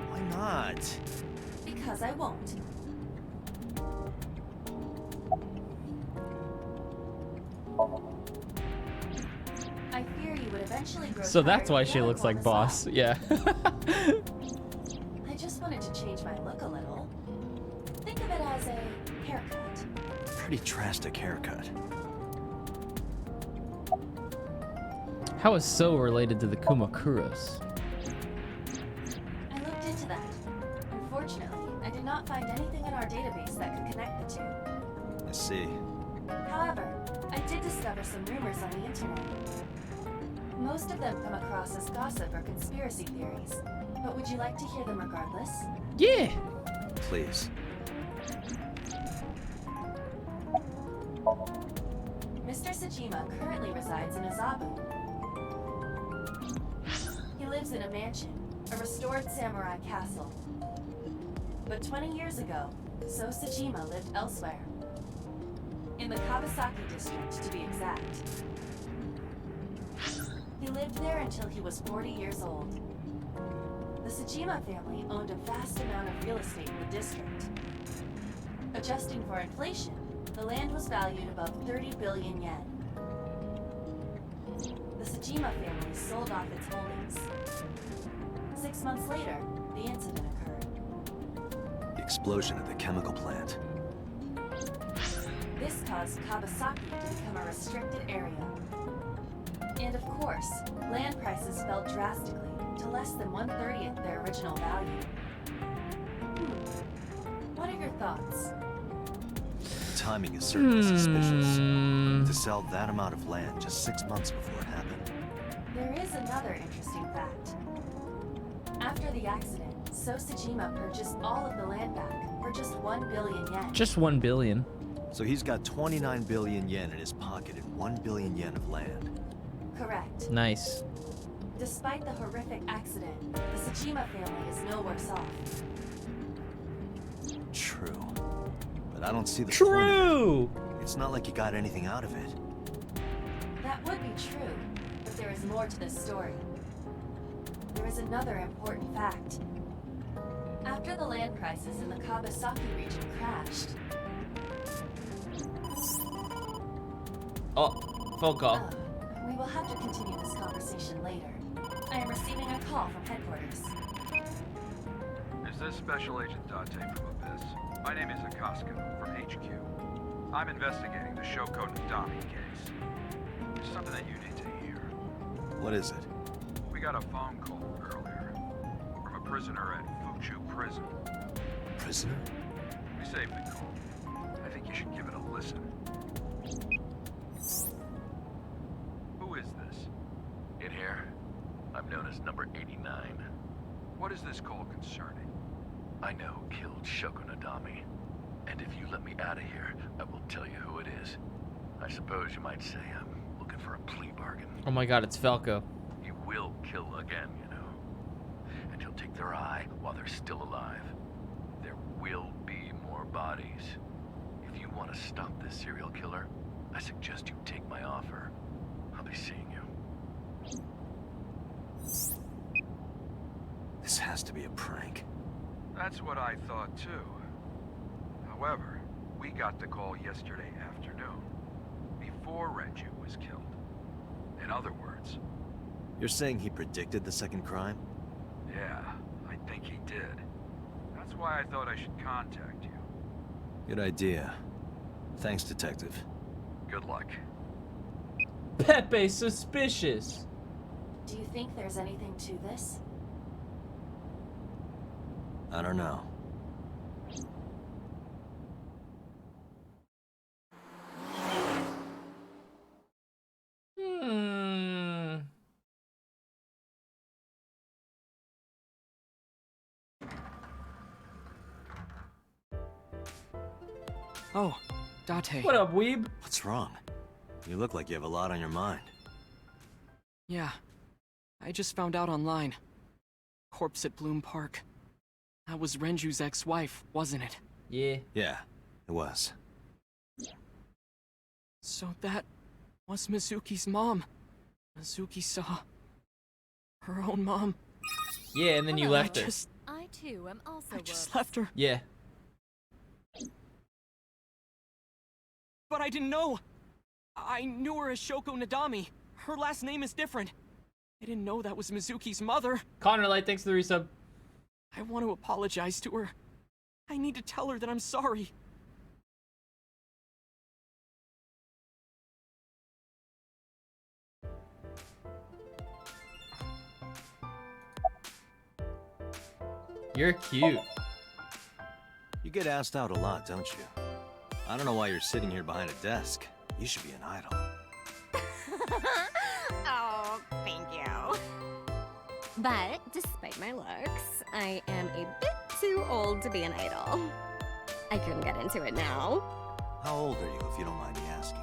Why not? Because I won't. I fear you would eventually grow So that's tired why of she yelling looks all like the Boss. song. Yeah. I just wanted to change my look a little. Think of it as a haircut. Pretty drastic haircut. How is So related to the Kumakuras? I looked into that. Unfortunately, I did not find anything in our database that could connect the two. I see. However, I did discover some rumors on the internet. Most of them come across as gossip or conspiracy theories. But would you like to hear them regardless? Yeah. Please. Mr. Tsujima currently resides in Azabu. He lives in a mansion, a restored samurai castle. But 20 years ago, So Tsujima lived elsewhere. In the Kawasaki district, to be exact. He lived there until he was 40 years old. The Tsujima family owned a vast amount of real estate in the district. Adjusting for inflation, the land was valued above 30 billion yen. The Tsujima family sold off its holdings. 6 months later, the incident occurred. The explosion at the chemical plant. This caused Kabasaki to become a restricted area. And of course, land prices fell drastically to less than 1/30th their original value. What are your thoughts? The timing is certainly suspicious. To sell that amount of land just 6 months before it happened. There is another interesting fact. After the accident, Tsujima purchased all of the land back for just 1 billion yen. Just 1 billion. So he's got 29 billion yen in his pocket and 1 billion yen of land. Correct. Nice. Despite the horrific accident, the Tsujima family is no worse off. True. But I don't see the True! point of it. It's not like you got anything out of it. That would be true, but there is more to this story. There is another important fact. After the land prices in the Kabasaki region crashed... Oh, phone call. We will have to continue this conversation later. I am receiving a call from headquarters. Is this Special Agent Date from Abyss? My name is Akaska from HQ. I'm investigating the Shoko Nadami case. There's something that you need to hear. What is it? We got a phone call earlier from a prisoner at Fuchu Prison. Prisoner? We saved the call. I think you should give it a listen. Who is this? In here, I'm known as number 89. What is this call concerning? I know who killed Shoko Nadami. And if you let me out of here, I will tell you who it is. I suppose you might say I'm looking for a plea bargain. Oh my god, it's Falco. He will kill again, you know. And he'll take their eye while they're still alive. There will be more bodies. If you want to stop this serial killer, I suggest you take my offer. I'll be seeing you. This has to be a prank. That's what I thought too. However, we got the call yesterday afternoon, before Renju was killed. In other words... You're saying he predicted the second crime? Yeah, I think he did. That's why I thought I should contact you. Good idea. Thanks, Detective. Good luck. Pepe suspicious. Do you think there's anything to this? I don't know. Oh, Date. What up, weeb? What's wrong? You look like you have a lot on your mind. Yeah. I just found out online. Corpse at Bloom Park. That was Renju's ex-wife, wasn't it? Yeah. Yeah, it was. So that was Mizuki's mom. Mizuki saw her own mom. Yeah, and then you left her. I too am also. I just left her. Yeah. But I didn't know. I knew her as Shoko Nadami. Her last name is different. I didn't know that was Mizuki's mother. Connor Light, thanks for the resub. I want to apologize to her. I need to tell her that I'm sorry. You're cute. You get asked out a lot, don't you? I don't know why you're sitting here behind a desk. You should be an idol. Oh, thank you. But despite my looks, I am a bit too old to be an idol. I couldn't get into it now. How old are you, if you don't mind me asking?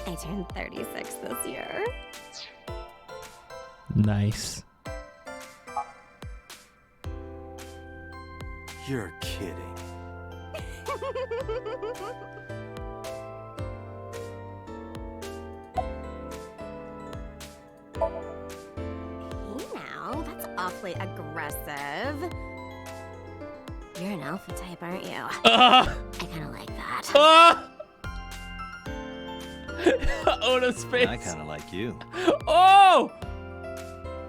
I turned 36 this year. Nice. You're kidding. Hey now, that's awfully aggressive. You're an alpha type, aren't you? Ah! I kind of like that. Ah! Oda's face. I kind of like you. Oh!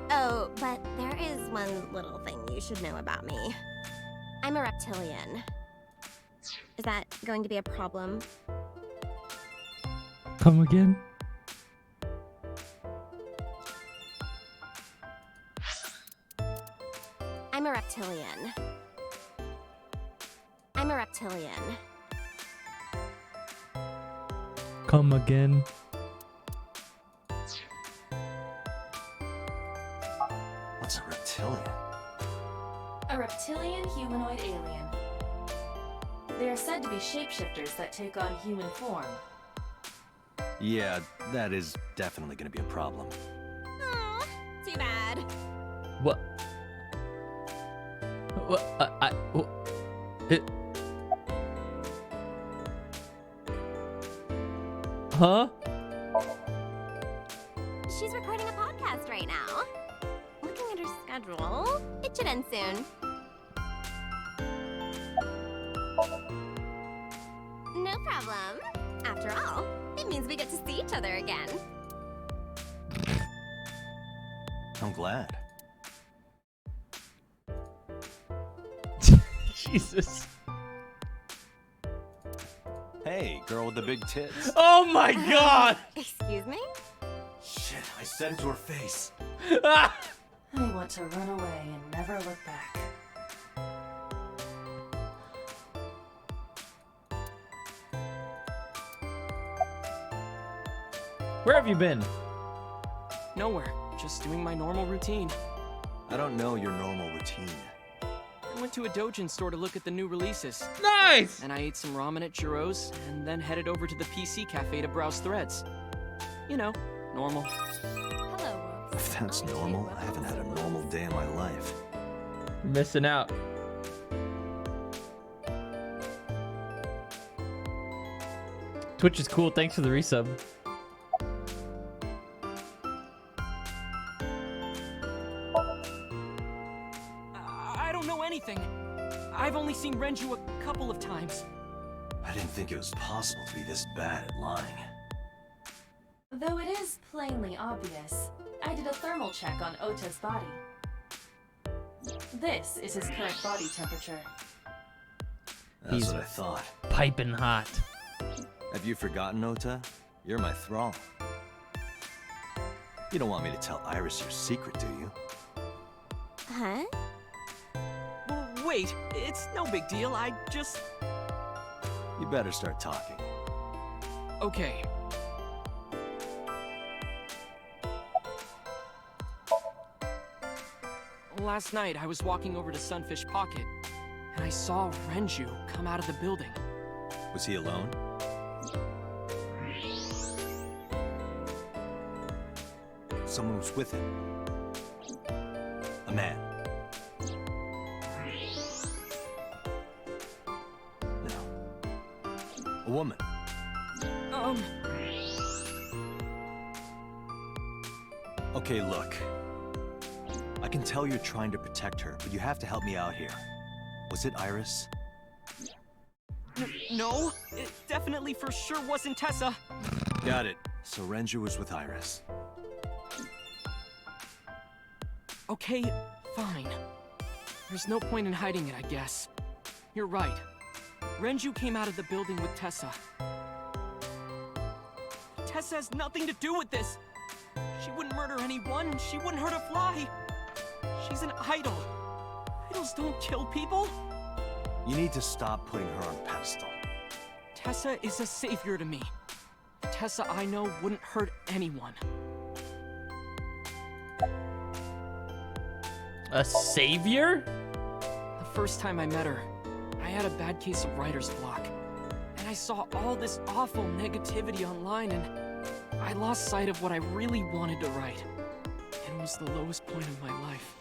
Oh, but there is one little thing you should know about me. I'm a reptilian. Is that going to be a problem? Come again? I'm a reptilian. I'm a reptilian. Come again? What's a reptilian? A reptilian humanoid alien. They are said to be shapeshifters that take on human form. Yeah, that is definitely going to be a problem. Aw, too bad. What? What? It. Huh? She's recording a podcast right now. Looking at her schedule, it should end soon. No problem. After all, it means we get to see each other again. I'm glad. Jesus. Hey, girl with the big tits. Oh my god! Excuse me? Shit, I said it to her face. I want to run away and never look back. Where have you been? Nowhere. Just doing my normal routine. I don't know your normal routine. I went to a doujin store to look at the new releases. Nice! And I ate some ramen at Jiro's, and then headed over to the PC cafe to browse threads. You know, normal. Hello, Woops. If that's normal, I haven't had a normal day in my life. You're missing out. Twitch is cool. Thanks for the resub. I don't know anything. I've only seen Renju a couple of times. I didn't think it was possible to be this bad at lying. Though it is plainly obvious, I did a thermal check on Ota's body. This is his current body temperature. That's He's what I thought. Piping hot. Have you forgotten, Ota? You're my thrall. You don't want me to tell Iris your secret, do you? Huh? Wait, it's no big deal. I just... You better start talking. Okay. Last night, I was walking over to Sunfish Pocket, and I saw Renju come out of the building. Was he alone? Someone was with him. A man. No. A woman. Okay, look. I can tell you're trying to protect her, but you have to help me out here. Was it Iris? No, it definitely for sure wasn't Tessa. Got it. So Renju was with Iris. Okay, fine. There's no point in hiding it, I guess. You're right. Renju came out of the building with Tessa. Tessa has nothing to do with this. She wouldn't murder anyone. She wouldn't hurt a fly. She's an idol. Idols don't kill people. You need to stop putting her on a pedestal. Tessa is a savior to me. The Tessa I know wouldn't hurt anyone. A savior? The first time I met her, I had a bad case of writer's block. And I saw all this awful negativity online, and I lost sight of what I really wanted to write. It was the lowest point of my life.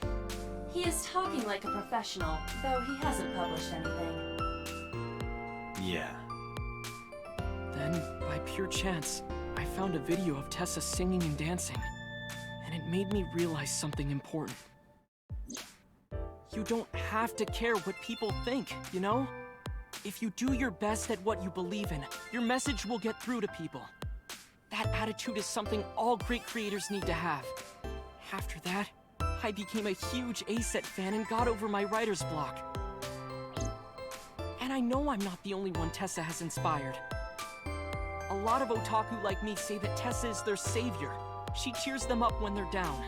He is talking like a professional, though he hasn't published anything. Yeah. Then, by pure chance, I found a video of Tessa singing and dancing. And it made me realize something important. You don't have to care what people think, you know? If you do your best at what you believe in, your message will get through to people. That attitude is something all great creators need to have. After that, I became a huge A-Set fan and got over my writer's block. And I know I'm not the only one Tessa has inspired. A lot of otaku like me say that Tessa is their savior. She cheers them up when they're down.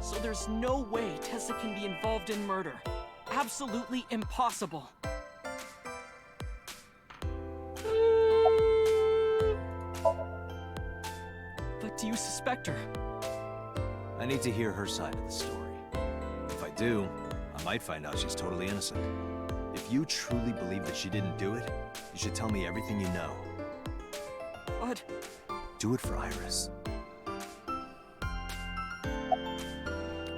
So there's no way Tessa can be involved in murder. Absolutely impossible. But do you suspect her? I need to hear her side of the story. If I do, I might find out she's totally innocent. If you truly believe that she didn't do it, you should tell me everything you know. But... do it for Iris.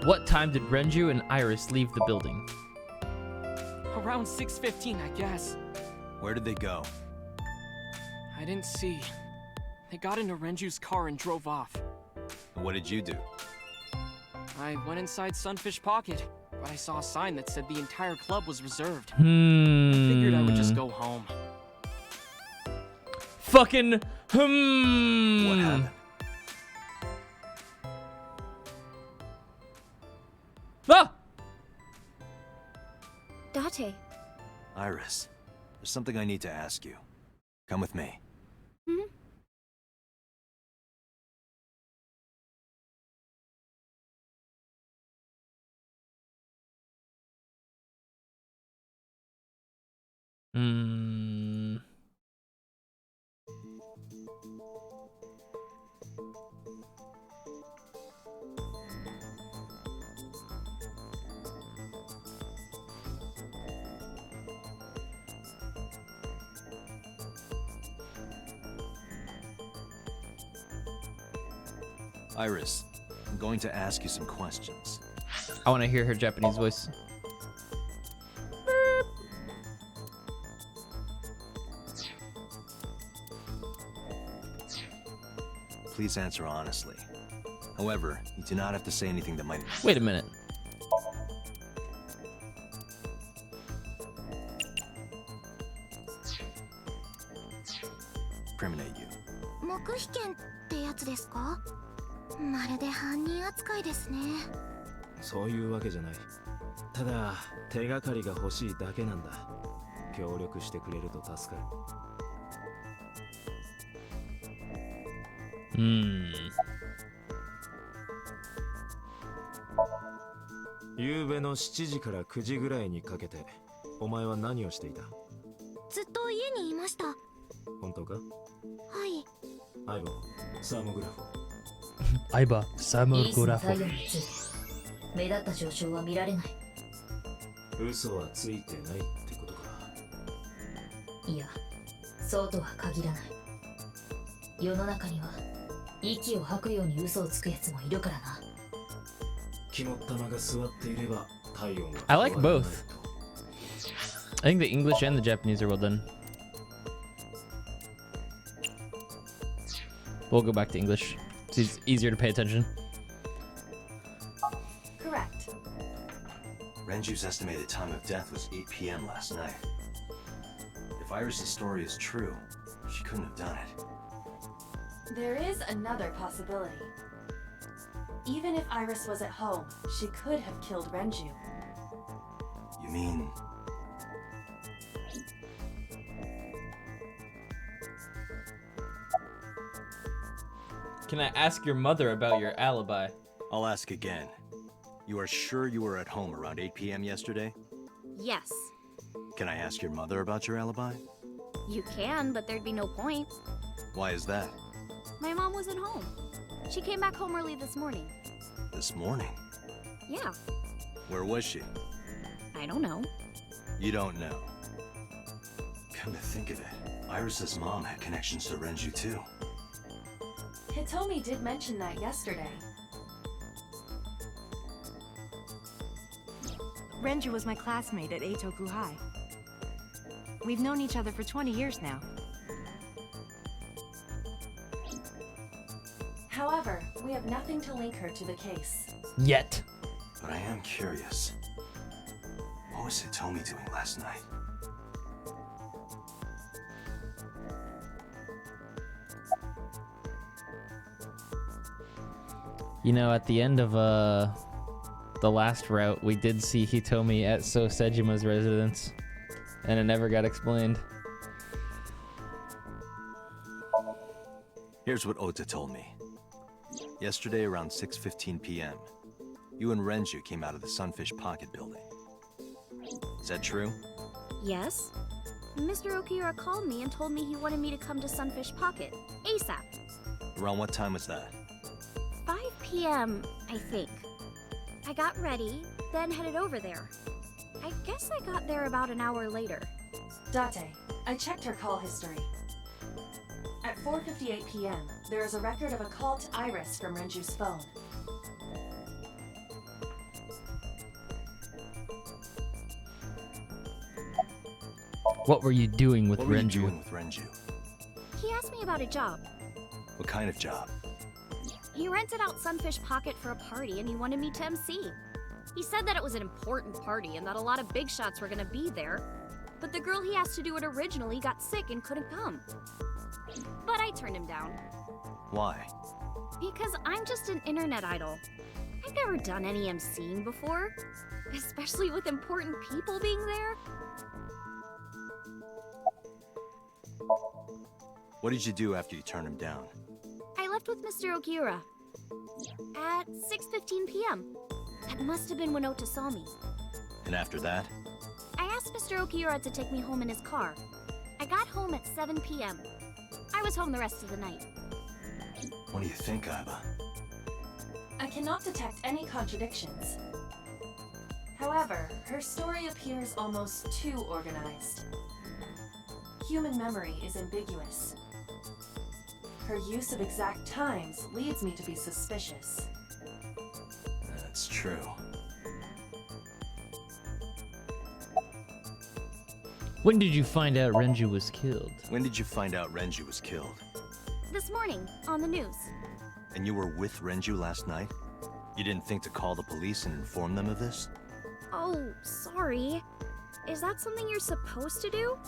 What time did Renju and Iris leave the building? Around 6:15, I guess. Where did they go? I didn't see. They got into Renju's car and drove off. What did you do? I went inside Sunfish Pocket, but I saw a sign that said the entire club was reserved. I figured I would just go home. Fucking What happened? Ah! Date. Iris, there's something I need to ask you. Come with me. Hmm? Iris, I'm going to ask you some questions. I want to hear her Japanese voice. Please answer honestly. However, you do not have to say anything that might... Wait a minute. Incriminate you. 黙秘権ってやつですか？まるで犯人扱いですね。そういうわけじゃない。ただ手がかりが欲しいだけなんだ。協力してくれると助かる。夕べの7時から9時ぐらいにかけて、お前は何をしていた？ずっと家にいました。本当か？はい。相棒、サーモグラフ。相棒、サーモグラフ。最後について目立った上昇は見られない。嘘はついてないってことか。いや、そうとは限らない。世の中には息を吐くように嘘をつくやつもいるからな。肝っ玉が座っていれば体温が。I like both. I think the English and the Japanese are well done. We'll go back to English. It's easier to pay attention. Correct. Renju's estimated time of death was 8 p.m. last night. If Iris' story is true, she couldn't have done it. There is another possibility. Even if Iris was at home, she could have killed Renju. You mean... Can I ask your mother about your alibi? I'll ask again. You are sure you were at home around 8 p.m. yesterday? Yes. Can I ask your mother about your alibi? You can, but there'd be no point. Why is that? My mom wasn't home. She came back home early this morning. This morning? Yeah. Where was she? I don't know. You don't know. Come to think of it, Iris' mom had connections to Renju too. Hitomi did mention that yesterday. Renju was my classmate at Eitoku High. We've known each other for 20 years now. However, we have nothing to link her to the case. Yet. But I am curious. What was Hitomi doing last night? You know, at the end of the last route, we did see Hitomi at So Sejima's residence, and it never got explained. Here's what Ota told me. Yesterday around 6:15 p.m., you and Renju came out of the Sunfish Pocket building. Is that true? Yes. Mr. Okiura called me and told me he wanted me to come to Sunfish Pocket, ASAP. Around what time was that? 5 p.m., I think. I got ready, then headed over there. I guess I got there about an hour later. Date, I checked her call history. At 4:58 p.m., there is a record of a call to Iris from Renju's phone. What were you doing with Renju? What were you doing with Renju? He asked me about a job. What kind of job? He rented out Sunfish Pocket for a party and he wanted me to MC. He said that it was an important party and that a lot of big shots were gonna be there, but the girl he asked to do it originally got sick and couldn't come. But I turned him down. Why? Because I'm just an internet idol. I've never done any MCing before, especially with important people being there. What did you do after you turned him down? I left with Mr. Okiura at 6:15 p.m. That must have been when Ota saw me. And after that? I asked Mr. Okiura to take me home in his car. I got home at 7 p.m. I was home the rest of the night. What do you think, Aiba? I cannot detect any contradictions. However, her story appears almost too organized. Human memory is ambiguous. Her use of exact times leads me to be suspicious. That's true. When did you find out Renju was killed? When did you find out Renju was killed? This morning, on the news. And you were with Renju last night? You didn't think to call the police and inform them of this? Oh, sorry. Is that something you're supposed to do?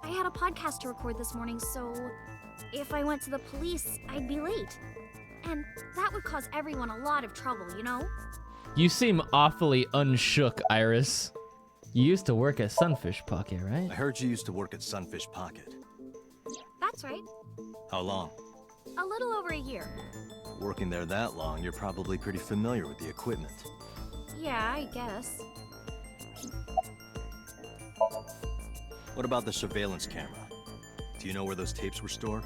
I had a podcast to record this morning, so if I went to the police, I'd be late. And that would cause everyone a lot of trouble, you know? You seem awfully unshook, Iris. You used to work at Sunfish Pocket, right? I heard you used to work at Sunfish Pocket. That's right. How long? A little over a year. Working there that long, you're probably pretty familiar with the equipment. Yeah, I guess. What about the surveillance camera? Do you know where those tapes were stored?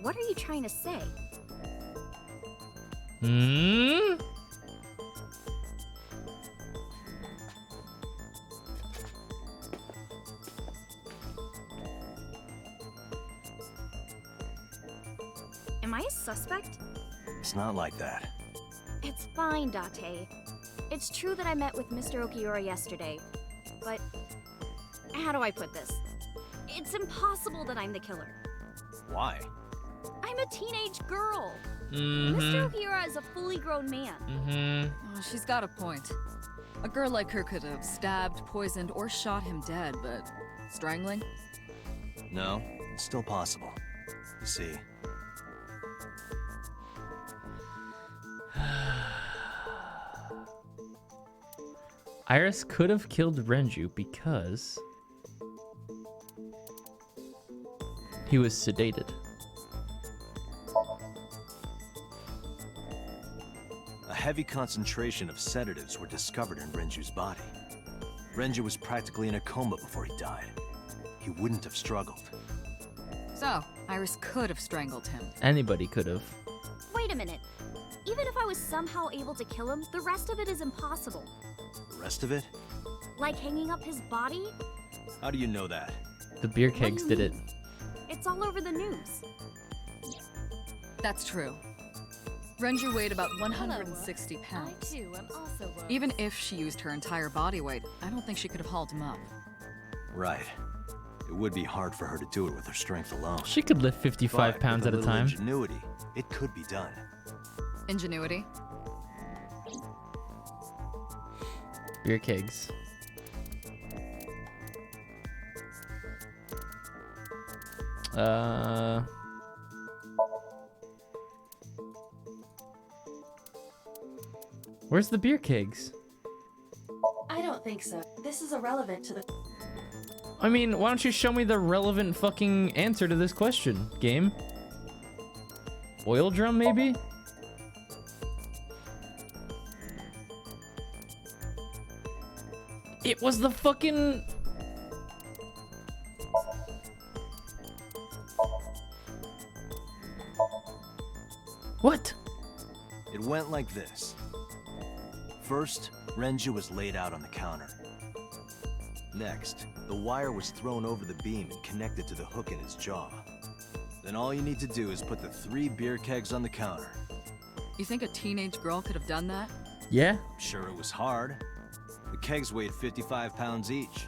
What are you trying to say? Am I a suspect? It's not like that. It's fine, Date. It's true that I met with Mr. Okiura yesterday, but how do I put this? It's impossible that I'm the killer. Why? I'm a teenage girl. Mr. Okiura is a fully grown man. Oh, she's got a point. A girl like her could have stabbed, poisoned, or shot him dead, but strangling? No, it's still possible. You see. Iris could have killed Renju because he was sedated. A heavy concentration of sedatives were discovered in Renju's body. Renju was practically in a coma before he died. He wouldn't have struggled. So, Iris could have strangled him. Anybody could have. Wait a minute. Even if I was somehow able to kill him, the rest of it is impossible. The rest of it? Like hanging up his body? How do you know that? The beer kegs did it. It's all over the news. That's true. Renju weighed about 160 pounds. I too am also Woops. Even if she used her entire body weight, I don't think she could have hauled him up. Right. It would be hard for her to do it with her strength alone. She could lift 55 pounds at a time. Ingenuity, it could be done. Ingenuity? Beer kegs. Where's the beer kegs? I don't think so. This is irrelevant to the... I mean, why don't you show me the relevant fucking answer to this question, game? Oil drum, maybe? It was the fucking... What? It went like this. First, Renju was laid out on the counter. Next, the wire was thrown over the beam and connected to the hook in his jaw. Then all you need to do is put the 3 beer kegs on the counter. You think a teenage girl could have done that? Yeah? Sure, it was hard. The kegs weighed 55 pounds each.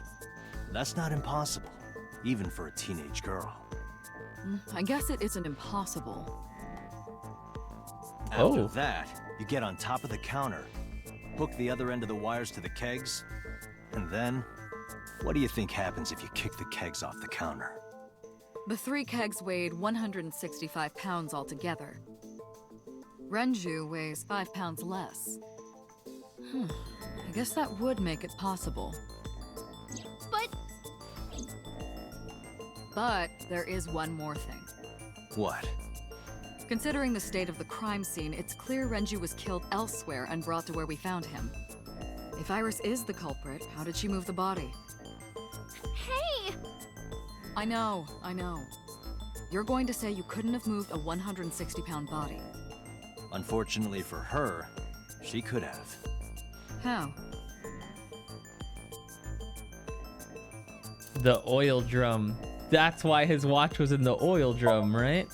That's not impossible, even for a teenage girl. I guess it isn't impossible. After that, you get on top of the counter, hook the other end of the wires to the kegs, and then, what do you think happens if you kick the kegs off the counter? The 3 kegs weighed 165 pounds altogether. Renju weighs 5 pounds less. I guess that would make it possible. But there is one more thing. What? Considering the state of the crime scene, it's clear Renju was killed elsewhere and brought to where we found him. If Iris is the culprit, how did she move the body? Hey! I know. You're going to say you couldn't have moved a 160-pound body. Unfortunately for her, she could have. How? The oil drum. That's why his watch was in the oil drum, right?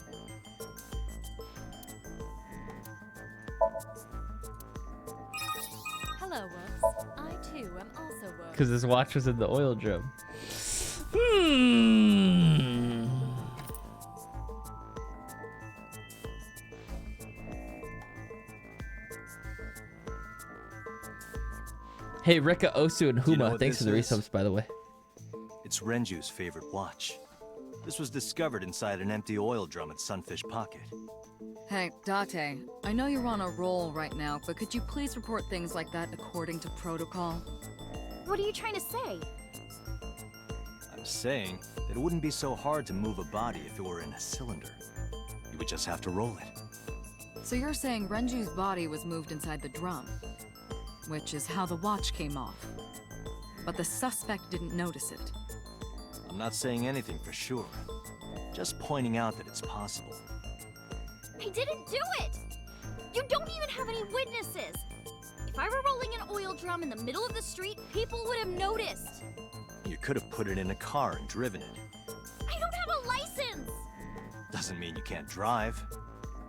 Hello, Woops. I too am also Woops. Because his watch was in the oil drum. Hey, Rika, Osu, and Huma, thanks for the resubs, by the way. It's Renju's favorite watch. This was discovered inside an empty oil drum at Sunfish Pocket. Hey, Date, I know you're on a roll right now, but could you please report things like that according to protocol? What are you trying to say? I'm saying that it wouldn't be so hard to move a body if it were in a cylinder. You would just have to roll it. So you're saying Renju's body was moved inside the drum, which is how the watch came off. But the suspect didn't notice it. I'm not saying anything for sure. Just pointing out that it's possible. I didn't do it! You don't even have any witnesses! If I were rolling an oil drum in the middle of the street, people would have noticed! You could have put it in a car and driven it. I don't have a license! Doesn't mean you can't drive.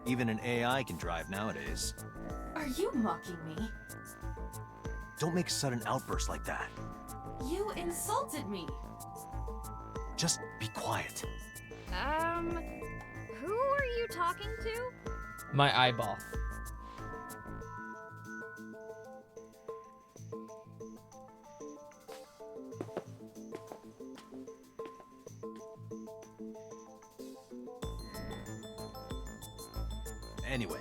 Even an AI can drive nowadays. Are you mocking me? Don't make a sudden outburst like that. You insulted me! Just be quiet. Who are you talking to? My eyeball. Anyway,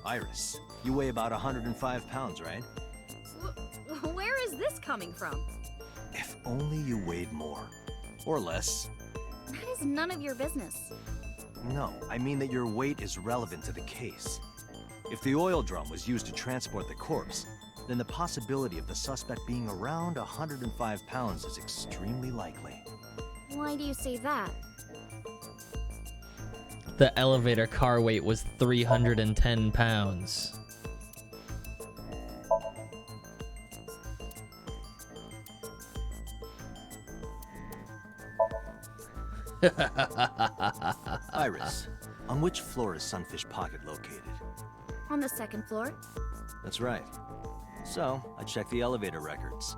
Iris, you weigh about 105 pounds, right? Where is this coming from? If only you weighed more. Or less. That is none of your business. No, I mean that your weight is relevant to the case. If the oil drum was used to transport the corpse, then the possibility of the suspect being around 105 pounds is extremely likely. Why do you say that? The elevator car weight was 310 pounds. Iris, on which floor is Sunfish Pocket located? On the 2nd floor. That's right. So, I checked the elevator records.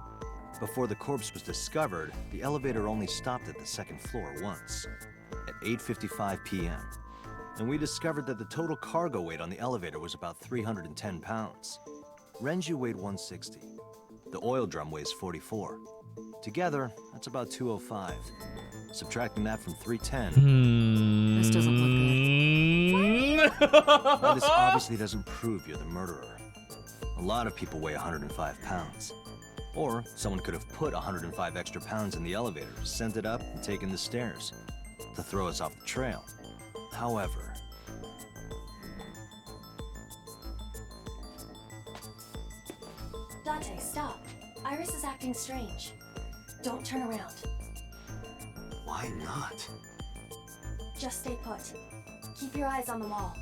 Before the corpse was discovered, the elevator only stopped at the 2nd floor once, at 8:55 p.m. And we discovered that the total cargo weight on the elevator was about 310 pounds. Renju weighed 160. The oil drum weighs 44. Together, that's about 205. Subtracting that from 310. This doesn't look good. Now, this obviously doesn't prove you're the murderer. A lot of people weigh 105 pounds. Or someone could have put 105 extra pounds in the elevator, sent it up, and taken the stairs to throw us off the trail. However... Dante, stop. Iris is acting strange. Don't turn around. Why not? Just stay put. Keep your eyes on the wall.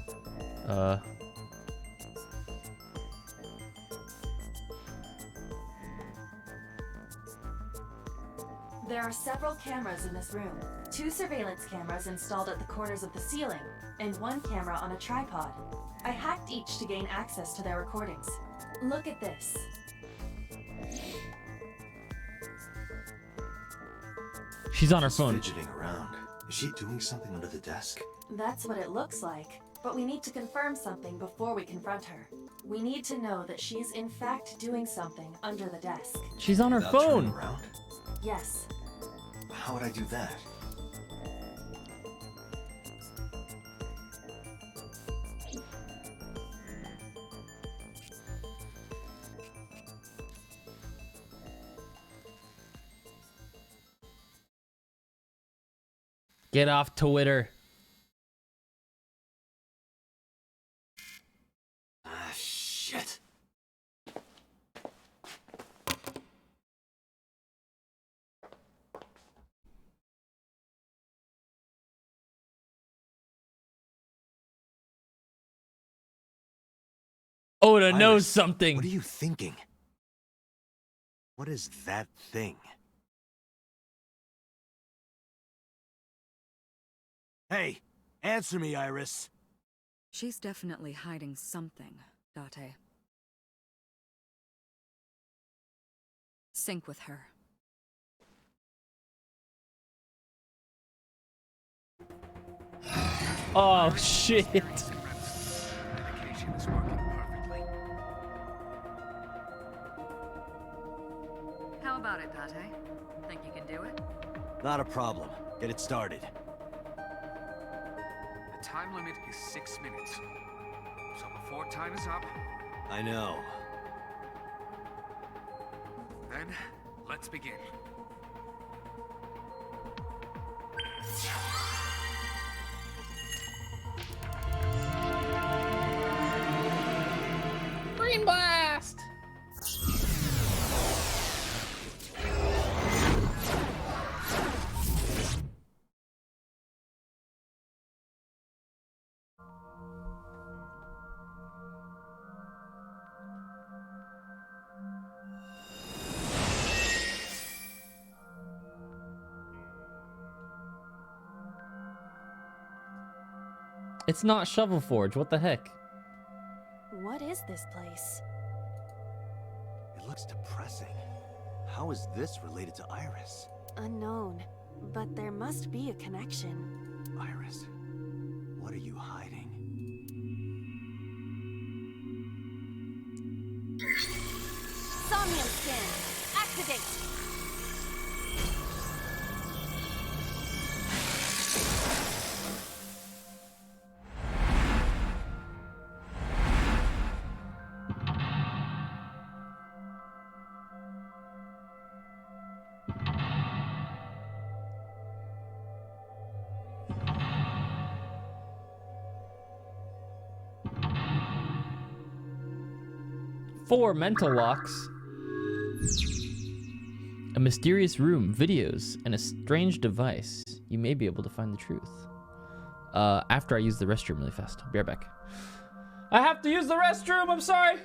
There are several cameras in this room. 2 surveillance cameras installed at the corners of the ceiling, and 1 camera on a tripod. I hacked each to gain access to their recordings. Look at this. She's on her phone. Fidgeting around. Is she doing something under the desk? That's what it looks like. But we need to confirm something before we confront her. We need to know that she's in fact doing something under the desk. She's on her Without phone. turning around? Yes. How would I do that? Get off Twitter. Ah, shit. Oda knows Iris, something. What are you thinking? What is that thing? Hey, answer me, Iris. She's definitely hiding something, Date. Sync with her. Oh shit. Medication is working perfectly. How about it, Date? Think you can do it? Not a problem. Get it started. The time limit is 6 minutes. So before time is up, I know. then let's begin. Green blast. It's not Shovel Forge. What the heck? What is this place? It looks depressing. How is this related to Iris? Unknown. But there must be a connection. Iris, what are you hiding? Somnium scan. Activate. Four mental locks, a mysterious room, videos, and a strange device. You may be able to find the truth. After I use the restroom really fast. I'll be right back. I have to use the restroom, I'm sorry.